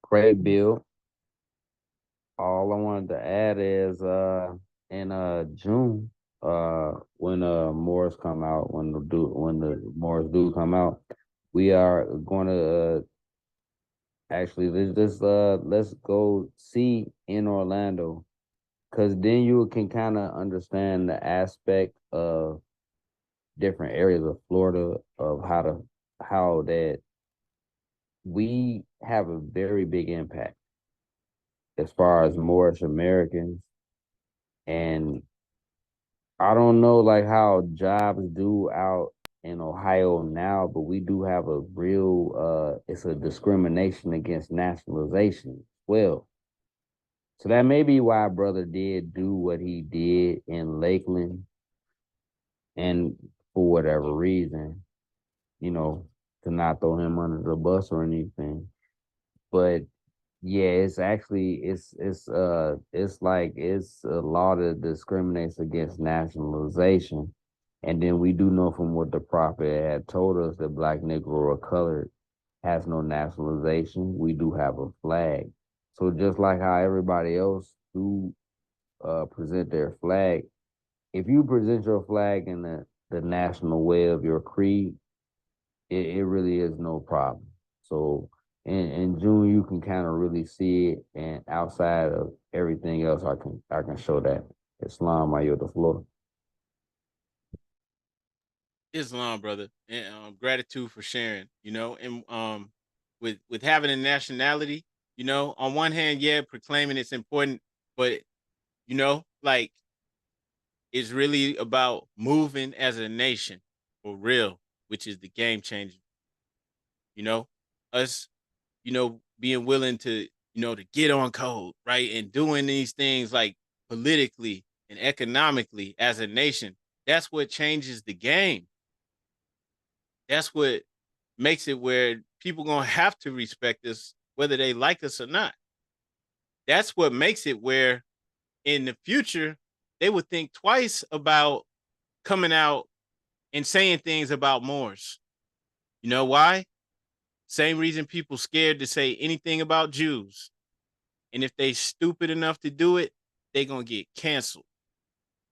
Great bill. All I wanted to add is in June, when Moors come out, when the Moors do come out, we are going to actually let's go see in Orlando, because then you can kind of understand the aspect of different areas of Florida, of how that we have a very big impact as far as Moorish Americans. And I don't know like how jobs do out in Ohio now, but we do have a real it's a discrimination against nationalization as well. So that may be why brother did do what he did in Lakeland, and for whatever reason, to not throw him under the bus or anything. But yeah, it's actually it's a law that discriminates against nationalization. And then we do know from what the prophet had told us that Black, Negro, or colored has no nationalization. We do have a flag. So just like how everybody else do present their flag, if you present your flag in the national way of your creed, it really is no problem. So in June, you can kind of really see it, and outside of everything else, I can show that. Islam, I yield the floor. Islam, brother, and gratitude for sharing. And with having a nationality, on one hand, yeah, proclaiming it's important, but like it's really about moving as a nation for real, which is the game changer. Us, being willing to, to get on code, right, and doing these things like politically and economically as a nation. That's what changes the game. That's what makes it where people gonna have to respect us whether they like us or not. That's what makes it where in the future they would think twice about coming out and saying things about Moors. You know why? Same reason people scared to say anything about Jews. And if they stupid enough to do it, they gonna get canceled.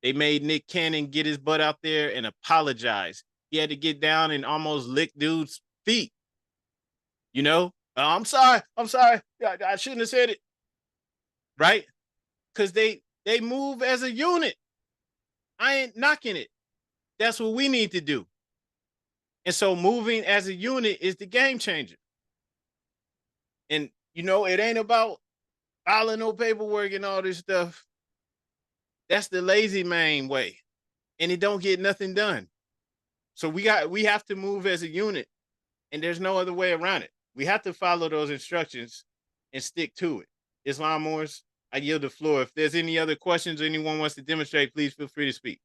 They made Nick Cannon get his butt out there and apologize. He had to get down and almost lick dude's feet. I'm sorry. I shouldn't have said it. Right? Because they move as a unit. I ain't knocking it. That's what we need to do. And so moving as a unit is the game changer. And it ain't about filing no paperwork and all this stuff. That's the lazy man way. And it don't get nothing done. So we have to move as a unit, and there's no other way around it. We have to follow those instructions and stick to it. Islam Moors, I yield the floor. If there's any other questions or anyone wants to demonstrate, please feel free to speak.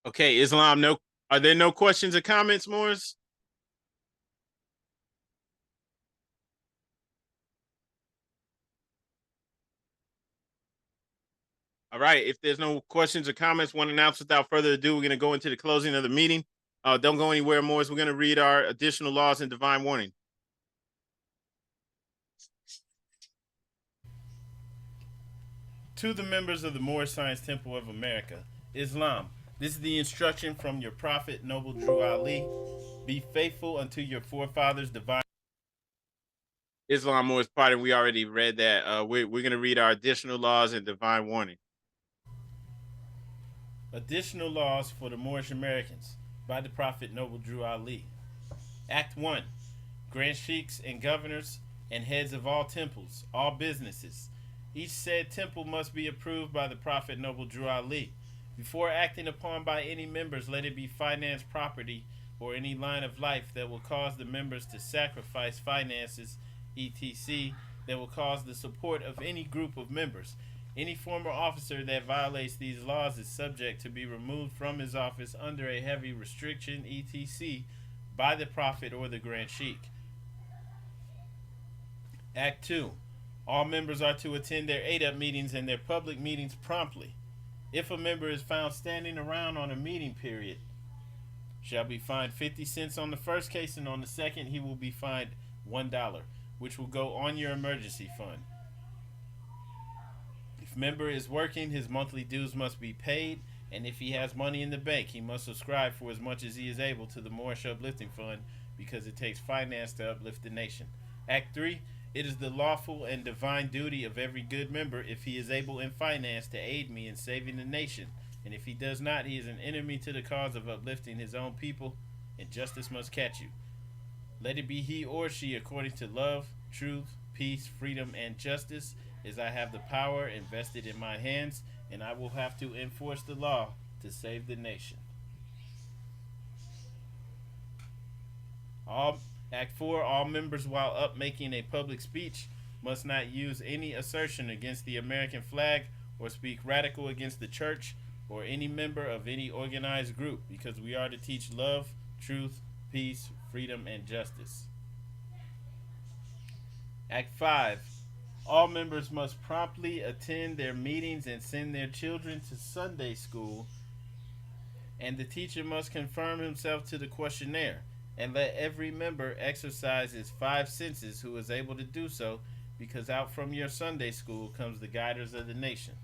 Okay, Islam, are there no questions or comments, Moors? All right, if there's no questions or comments, one announcement without further ado, we're going to go into the closing of the meeting. Don't go anywhere, Moors. We're going to read our additional laws and divine warning. To the members of the Moorish Science Temple of America, Islam, this is the instruction from your prophet, Noble Drew Ali. Be faithful unto your forefathers' divine. Islam Moorish pardon, we already read that. We're going to read our additional laws and divine warning. Additional laws for the Moorish Americans by the prophet Noble Drew Ali. Act 1. Grand sheikhs and governors and heads of all temples, all businesses. Each said temple must be approved by the prophet Noble Drew Ali. Before acting upon by any members, let it be finance, property, or any line of life that will cause the members to sacrifice finances, etc., that will cause the support of any group of members. Any former officer that violates these laws is subject to be removed from his office under a heavy restriction, etc., by the prophet or the Grand Sheikh. Act 2. All members are to attend their ADUP meetings and their public meetings promptly. If a member is found standing around on a meeting period, shall be fined 50 cents on the first case, and on the second he will be fined $1, which will go on your emergency fund. If member is working, his monthly dues must be paid, and if he has money in the bank, he must subscribe for as much as he is able to the Moorish Uplifting Fund, because it takes finance to uplift the nation. Act 3. It is the lawful and divine duty of every good member, if he is able in finance, to aid me in saving the nation, and if he does not, he is an enemy to the cause of uplifting his own people, and justice must catch you. Let it be he or she according to love, truth, peace, freedom, and justice, as I have the power invested in my hands, and I will have to enforce the law to save the nation. Act 4. All members, while up making a public speech, must not use any assertion against the American flag or speak radical against the church or any member of any organized group, because we are to teach love, truth, peace, freedom, and justice. Act 5. All members must promptly attend their meetings and send their children to Sunday school, and the teacher must confirm himself to the questionnaire. and let every member exercise his 5 senses who is able to do so, because out from your Sunday school comes the guiders of the nation.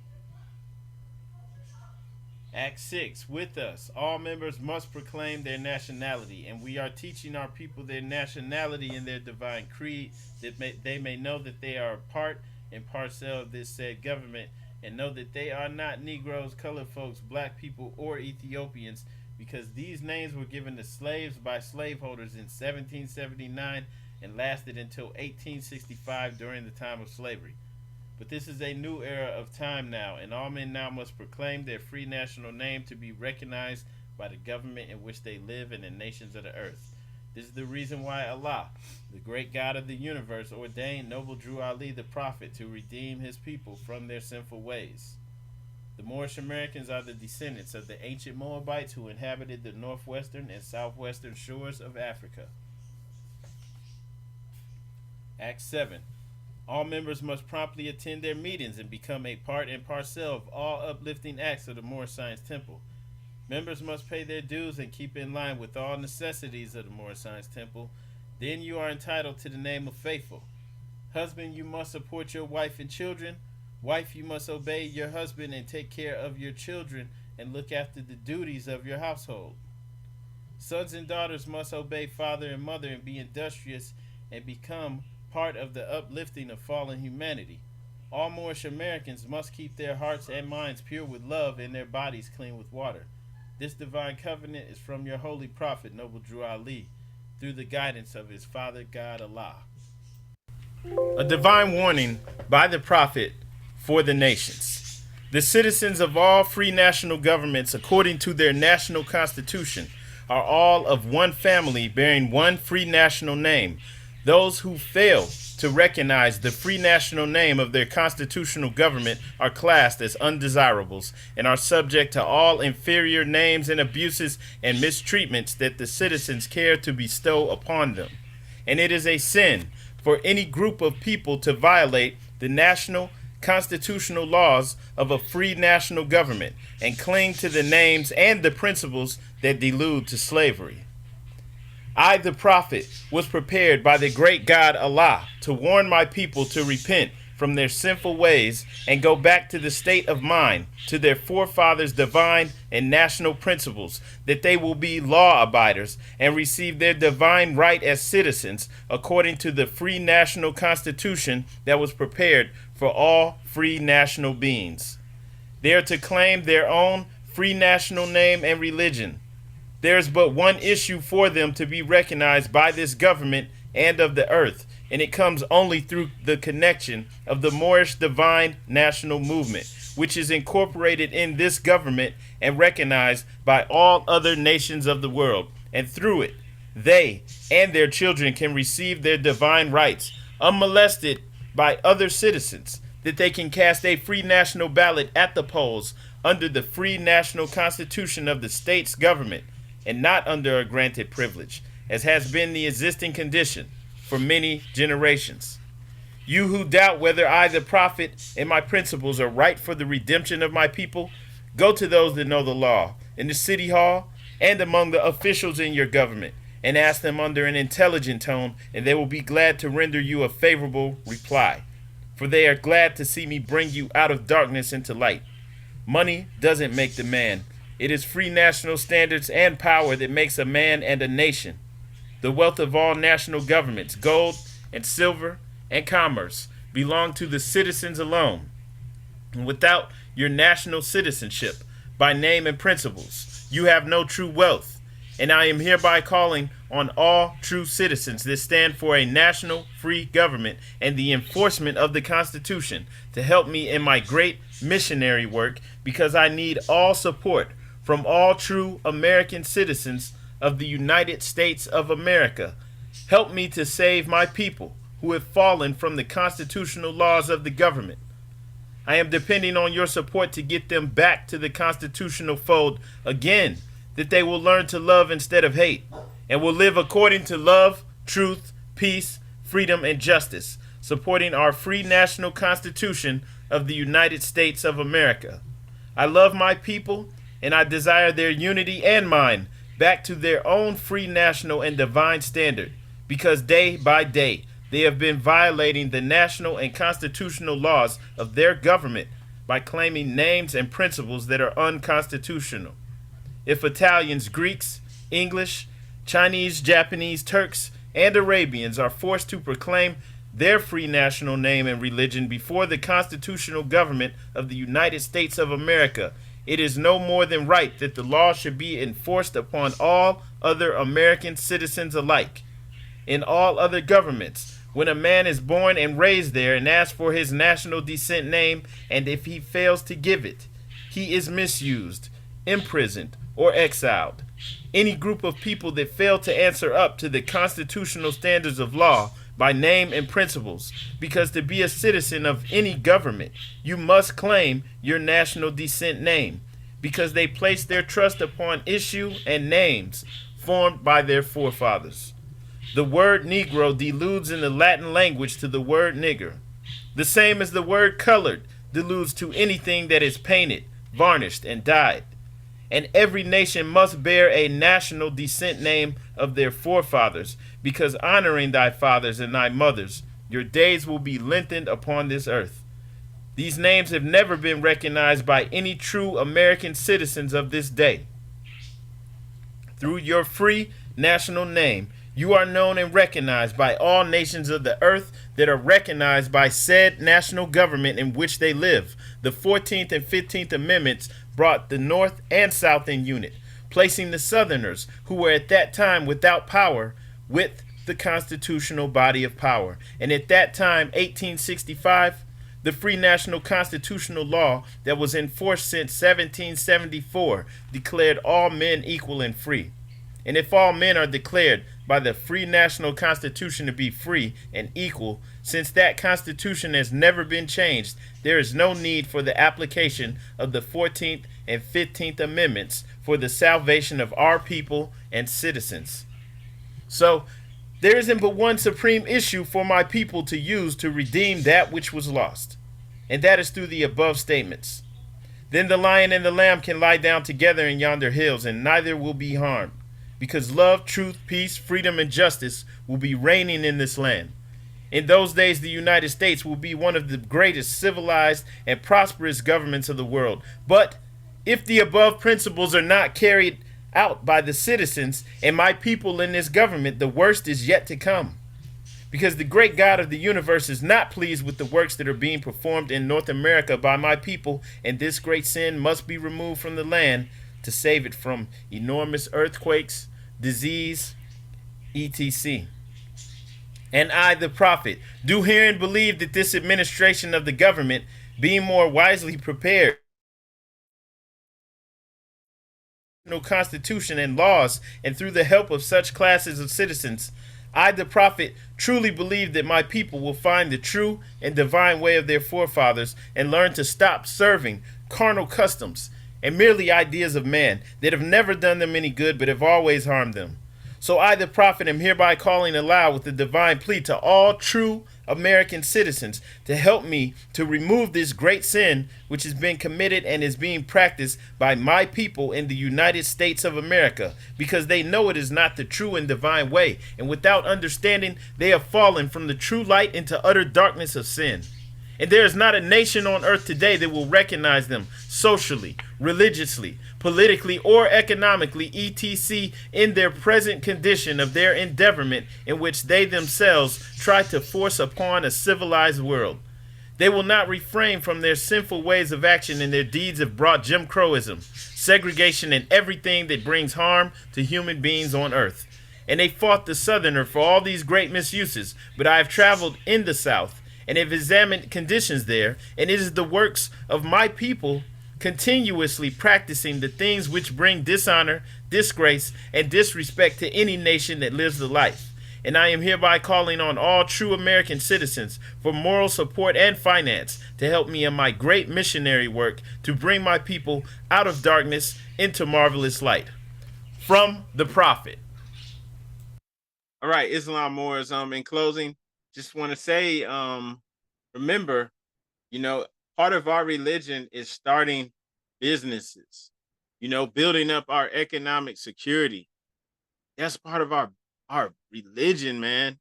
Act 6. With us, all members must proclaim their nationality, and we are teaching our people their nationality in their divine creed, that they may know that they are a part and parcel of this said government, and know that they are not Negroes, colored folks, black people, or Ethiopians, because these names were given to slaves by slaveholders in 1779 and lasted until 1865 during the time of slavery. But this is a new era of time now, and all men now must proclaim their free national name to be recognized by the government in which they live and the nations of the earth. This is the reason why Allah, the great God of the universe, ordained noble Drew Ali the Prophet to redeem his people from their sinful ways. The Moorish Americans are the descendants of the ancient Moabites who inhabited the northwestern and southwestern shores of Africa. Act 7. All members must promptly attend their meetings and become a part and parcel of all uplifting acts of the Moorish Science Temple. Members must pay their dues and keep in line with all necessities of the Moorish Science Temple. Then you are entitled to the name of faithful. Husband, you must support your wife and children. Wife, you must obey your husband and take care of your children and look after the duties of your household. Sons and daughters must obey father and mother and be industrious and become part of the uplifting of fallen humanity. All Moorish Americans must keep their hearts and minds pure with love and their bodies clean with water. This divine covenant is from your holy prophet, noble Drew Ali, through the guidance of his Father God Allah. A divine warning by the prophet for the nations. The citizens of all free national governments, according to their national constitution, are all of one family bearing one free national name. Those who fail to recognize the free national name of their constitutional government are classed as undesirables and are subject to all inferior names and abuses and mistreatments that the citizens care to bestow upon them. And it is a sin for any group of people to violate the national constitutional laws of a free national government and cling to the names and the principles that delude to slavery. I, the prophet, was prepared by the great God Allah to warn my people to repent from their sinful ways and go back to the state of mind, to their forefathers' divine and national principles, that they will be law abiders and receive their divine right as citizens according to the free national constitution that was prepared for all free national beings. They are to claim their own free national name and religion. There is but one issue for them to be recognized by this government and of the earth, and it comes only through the connection of the Moorish Divine National Movement, which is incorporated in this government and recognized by all other nations of the world. And through it, they and their children can receive their divine rights, unmolested by other citizens, that they can cast a free national ballot at the polls under the free national constitution of the state's government, and not under a granted privilege, as has been the existing condition for many generations. You who doubt whether I, the prophet, and my principles are right for the redemption of my people, go to those that know the law, in the city hall, and among the officials in your government, and ask them under an intelligent tone, and they will be glad to render you a favorable reply. For they are glad to see me bring you out of darkness into light. Money doesn't make the man. It is free national standards and power that makes a man and a nation. The wealth of all national governments, gold and silver and commerce, belong to the citizens alone. And without your national citizenship, by name and principles, you have no true wealth. And I am hereby calling on all true citizens that stand for a national free government and the enforcement of the Constitution to help me in my great missionary work, because I need all support from all true American citizens of the United States of America. Help me to save my people who have fallen from the constitutional laws of the government. I am depending on your support to get them back to the constitutional fold again, that they will learn to love instead of hate, and will live according to love, truth, peace, freedom, and justice, supporting our free national constitution of the United States of America. I love my people, and I desire their unity and mine back to their own free national and divine standard, because day by day they have been violating the national and constitutional laws of their government by claiming names and principles that are unconstitutional. If Italians, Greeks, English, Chinese, Japanese, Turks, and Arabians are forced to proclaim their free national name and religion before the constitutional government of the United States of America, it is no more than right that the law should be enforced upon all other American citizens alike. In all other governments, when a man is born and raised there and asks for his national descent name, and if he fails to give it, he is misused, imprisoned, or exiled. Any group of people that fail to answer up to the constitutional standards of law by name and principles, because to be a citizen of any government, you must claim your national descent name, because they place their trust upon issue and names formed by their forefathers. The word Negro deludes in the Latin language to the word nigger, the same as the word colored deludes to anything that is painted, varnished, and dyed. And every nation must bear a national descent name of their forefathers, because honoring thy fathers and thy mothers, your days will be lengthened upon this earth. These names have never been recognized by any true American citizens of this day. Through your free national name, you are known and recognized by all nations of the earth that are recognized by said national government in which they live. The 14th and 15th Amendments brought the North and South in unit, placing the Southerners, who were at that time without power, with the constitutional body of power. And at that time, 1865, the free national constitutional law that was in force since 1774 declared all men equal and free. And if all men are declared by the free national constitution to be free and equal, since that constitution has never been changed, there is no need for the application of the 14th and 15th Amendments for the salvation of our people and citizens. So, there isn't but one supreme issue for my people to use to redeem that which was lost, and that is through the above statements. Then the lion and the lamb can lie down together in yonder hills, and neither will be harmed, because love, truth, peace, freedom, and justice will be reigning in this land. In those days, the United States will be one of the greatest civilized and prosperous governments of the world. But if the above principles are not carried out by the citizens and my people in this government, the worst is yet to come. Because the great God of the universe is not pleased with the works that are being performed in North America by my people, and this great sin must be removed from the land to save it from enormous earthquakes, disease, etc. And I, the prophet, do herein believe that this administration of the government, being more wisely prepared, constitution and laws, and through the help of such classes of citizens, I, the prophet, truly believe that my people will find the true and divine way of their forefathers and learn to stop serving carnal customs and merely ideas of man that have never done them any good but have always harmed them. So I, the prophet, am hereby calling aloud with the divine plea to all true American citizens to help me to remove this great sin which has been committed and is being practiced by my people in the United States of America, because they know it is not the true and divine way, and without understanding they have fallen from the true light into utter darkness of sin. And there is not a nation on earth today that will recognize them socially, religiously, politically, or economically, etc., in their present condition of their endeavorment in which they themselves try to force upon a civilized world. They will not refrain from their sinful ways of action, and their deeds have brought Jim Crowism, segregation, and everything that brings harm to human beings on earth. And they fought the Southerner for all these great misuses, but I have traveled in the South and have examined conditions there, and it is the works of my people continuously practicing the things which bring dishonor, disgrace, and disrespect to any nation that lives the life. And I am hereby calling on all true American citizens for moral support and finance to help me in my great missionary work to bring my people out of darkness into marvelous light. From the prophet. All right, Islam Moors, in closing, just want to say, remember, part of our religion is starting businesses. you know, building up our economic security. That's part of our religion, man.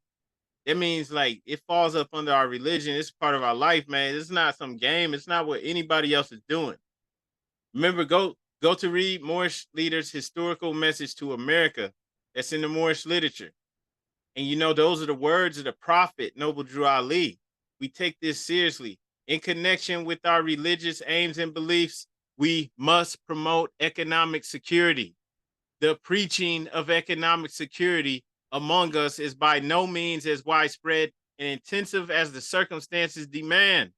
That means like it falls up under our religion. It's part of our life, man. It's not some game. It's not what anybody else is doing. Remember, go to read Moorish leaders' historical message to America. That's in the Moorish literature. And you know, those are the words of the prophet, Noble Drew Ali. We take this seriously. In connection with our religious aims and beliefs, we must promote economic security. The preaching of economic security among us is by no means as widespread and intensive as the circumstances demand.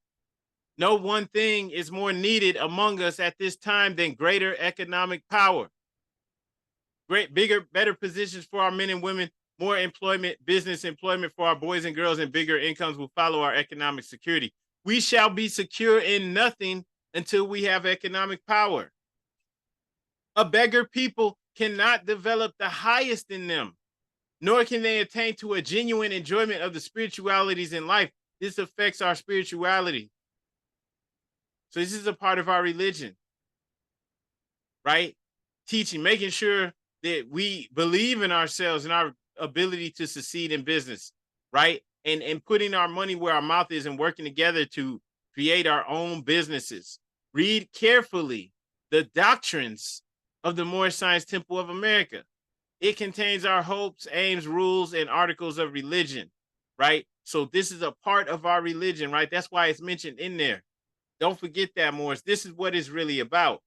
No one thing is more needed among us at this time than greater economic power. Bigger, better positions for our men and women, more employment, business employment for our boys and girls, and bigger incomes will follow our economic security. We shall be secure in nothing until we have economic power. A beggar people cannot develop the highest in them, nor can they attain to a genuine enjoyment of the spiritualities in life. This affects our spirituality. So this is a part of our religion, right? Teaching, making sure that we believe in ourselves and our ability to succeed in business, right? And putting our money where our mouth is and working together to create our own businesses. Read carefully the doctrines of the Moorish Science Temple of America. It contains our hopes, aims, rules, and articles of religion, right? So this is a part of our religion, right? That's why it's mentioned in there. Don't forget that, Moors. This is what it's really about.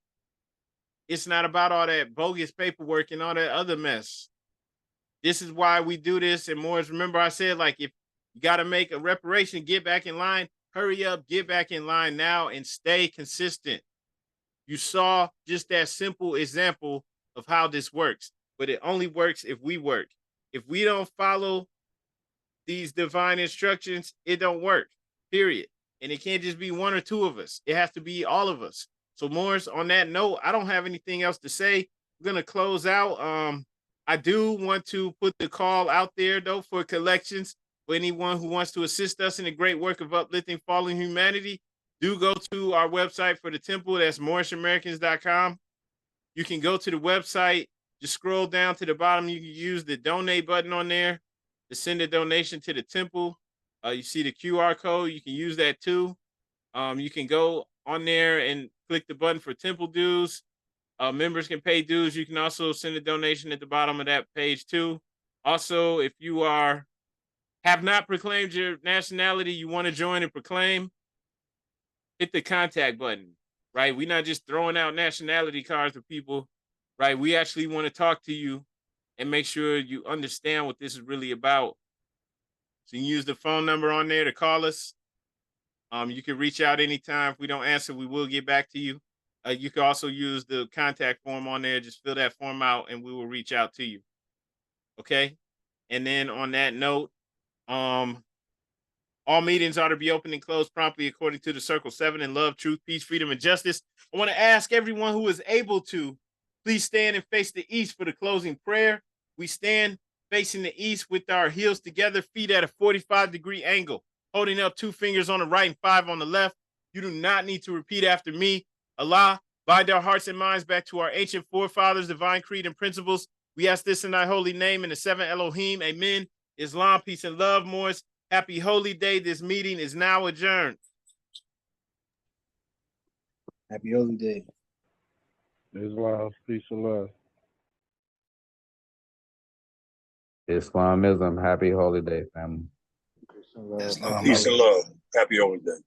It's not about all that bogus paperwork and all that other mess. This is why we do this. And Moors, remember I said, like, if you got to make a reparation, get back in line, hurry up, get back in line now and stay consistent. You saw just that simple example of how this works, but it only works if we work. If we don't follow these divine instructions, it don't work, period. And it can't just be one or two of us. It has to be all of us. So Morris, on that note, I don't have anything else to say. We're going to close out. I do want to put the call out there, though, for collections. For anyone who wants to assist us in the great work of uplifting fallen humanity, do go to our website for the temple. That's MoorishAmericans.com. You can go to the website. Just scroll down to the bottom. You can use the donate button on there to send a donation to the temple. You see the QR code. You can use that too. You can go on there and click the button for temple dues. Members can pay dues. You can also send a donation at the bottom of that page too. Also, if you have not proclaimed your nationality, you want to join and proclaim, hit the contact button, right? We're not just throwing out nationality cards to people, right? We actually want to talk to you and make sure you understand what this is really about. So you can use the phone number on there to call us. You can reach out anytime. If we don't answer, we will get back to you. You can also use the contact form on there. Just fill that form out and we will reach out to you. Okay. And then on that note, all meetings are to be open and closed promptly according to the Circle 7 in love, truth, peace, freedom, and justice. I want to ask everyone who is able to, please stand and face the east for the closing prayer. We stand facing the east with our heels together, feet at a 45-degree angle, holding up 2 fingers on the right and 5 on the left. You do not need to repeat after me. Allah, bind our hearts and minds back to our ancient forefathers, divine creed, and principles. We ask this in thy holy name, in the 7 Elohim. Amen. Islam, peace, and love, Moors. Happy holy day. This meeting is now adjourned. Happy holy day. Islam, peace and love. Islamism, happy holy day, family. Peace and love. Peace and love. Happy holy day.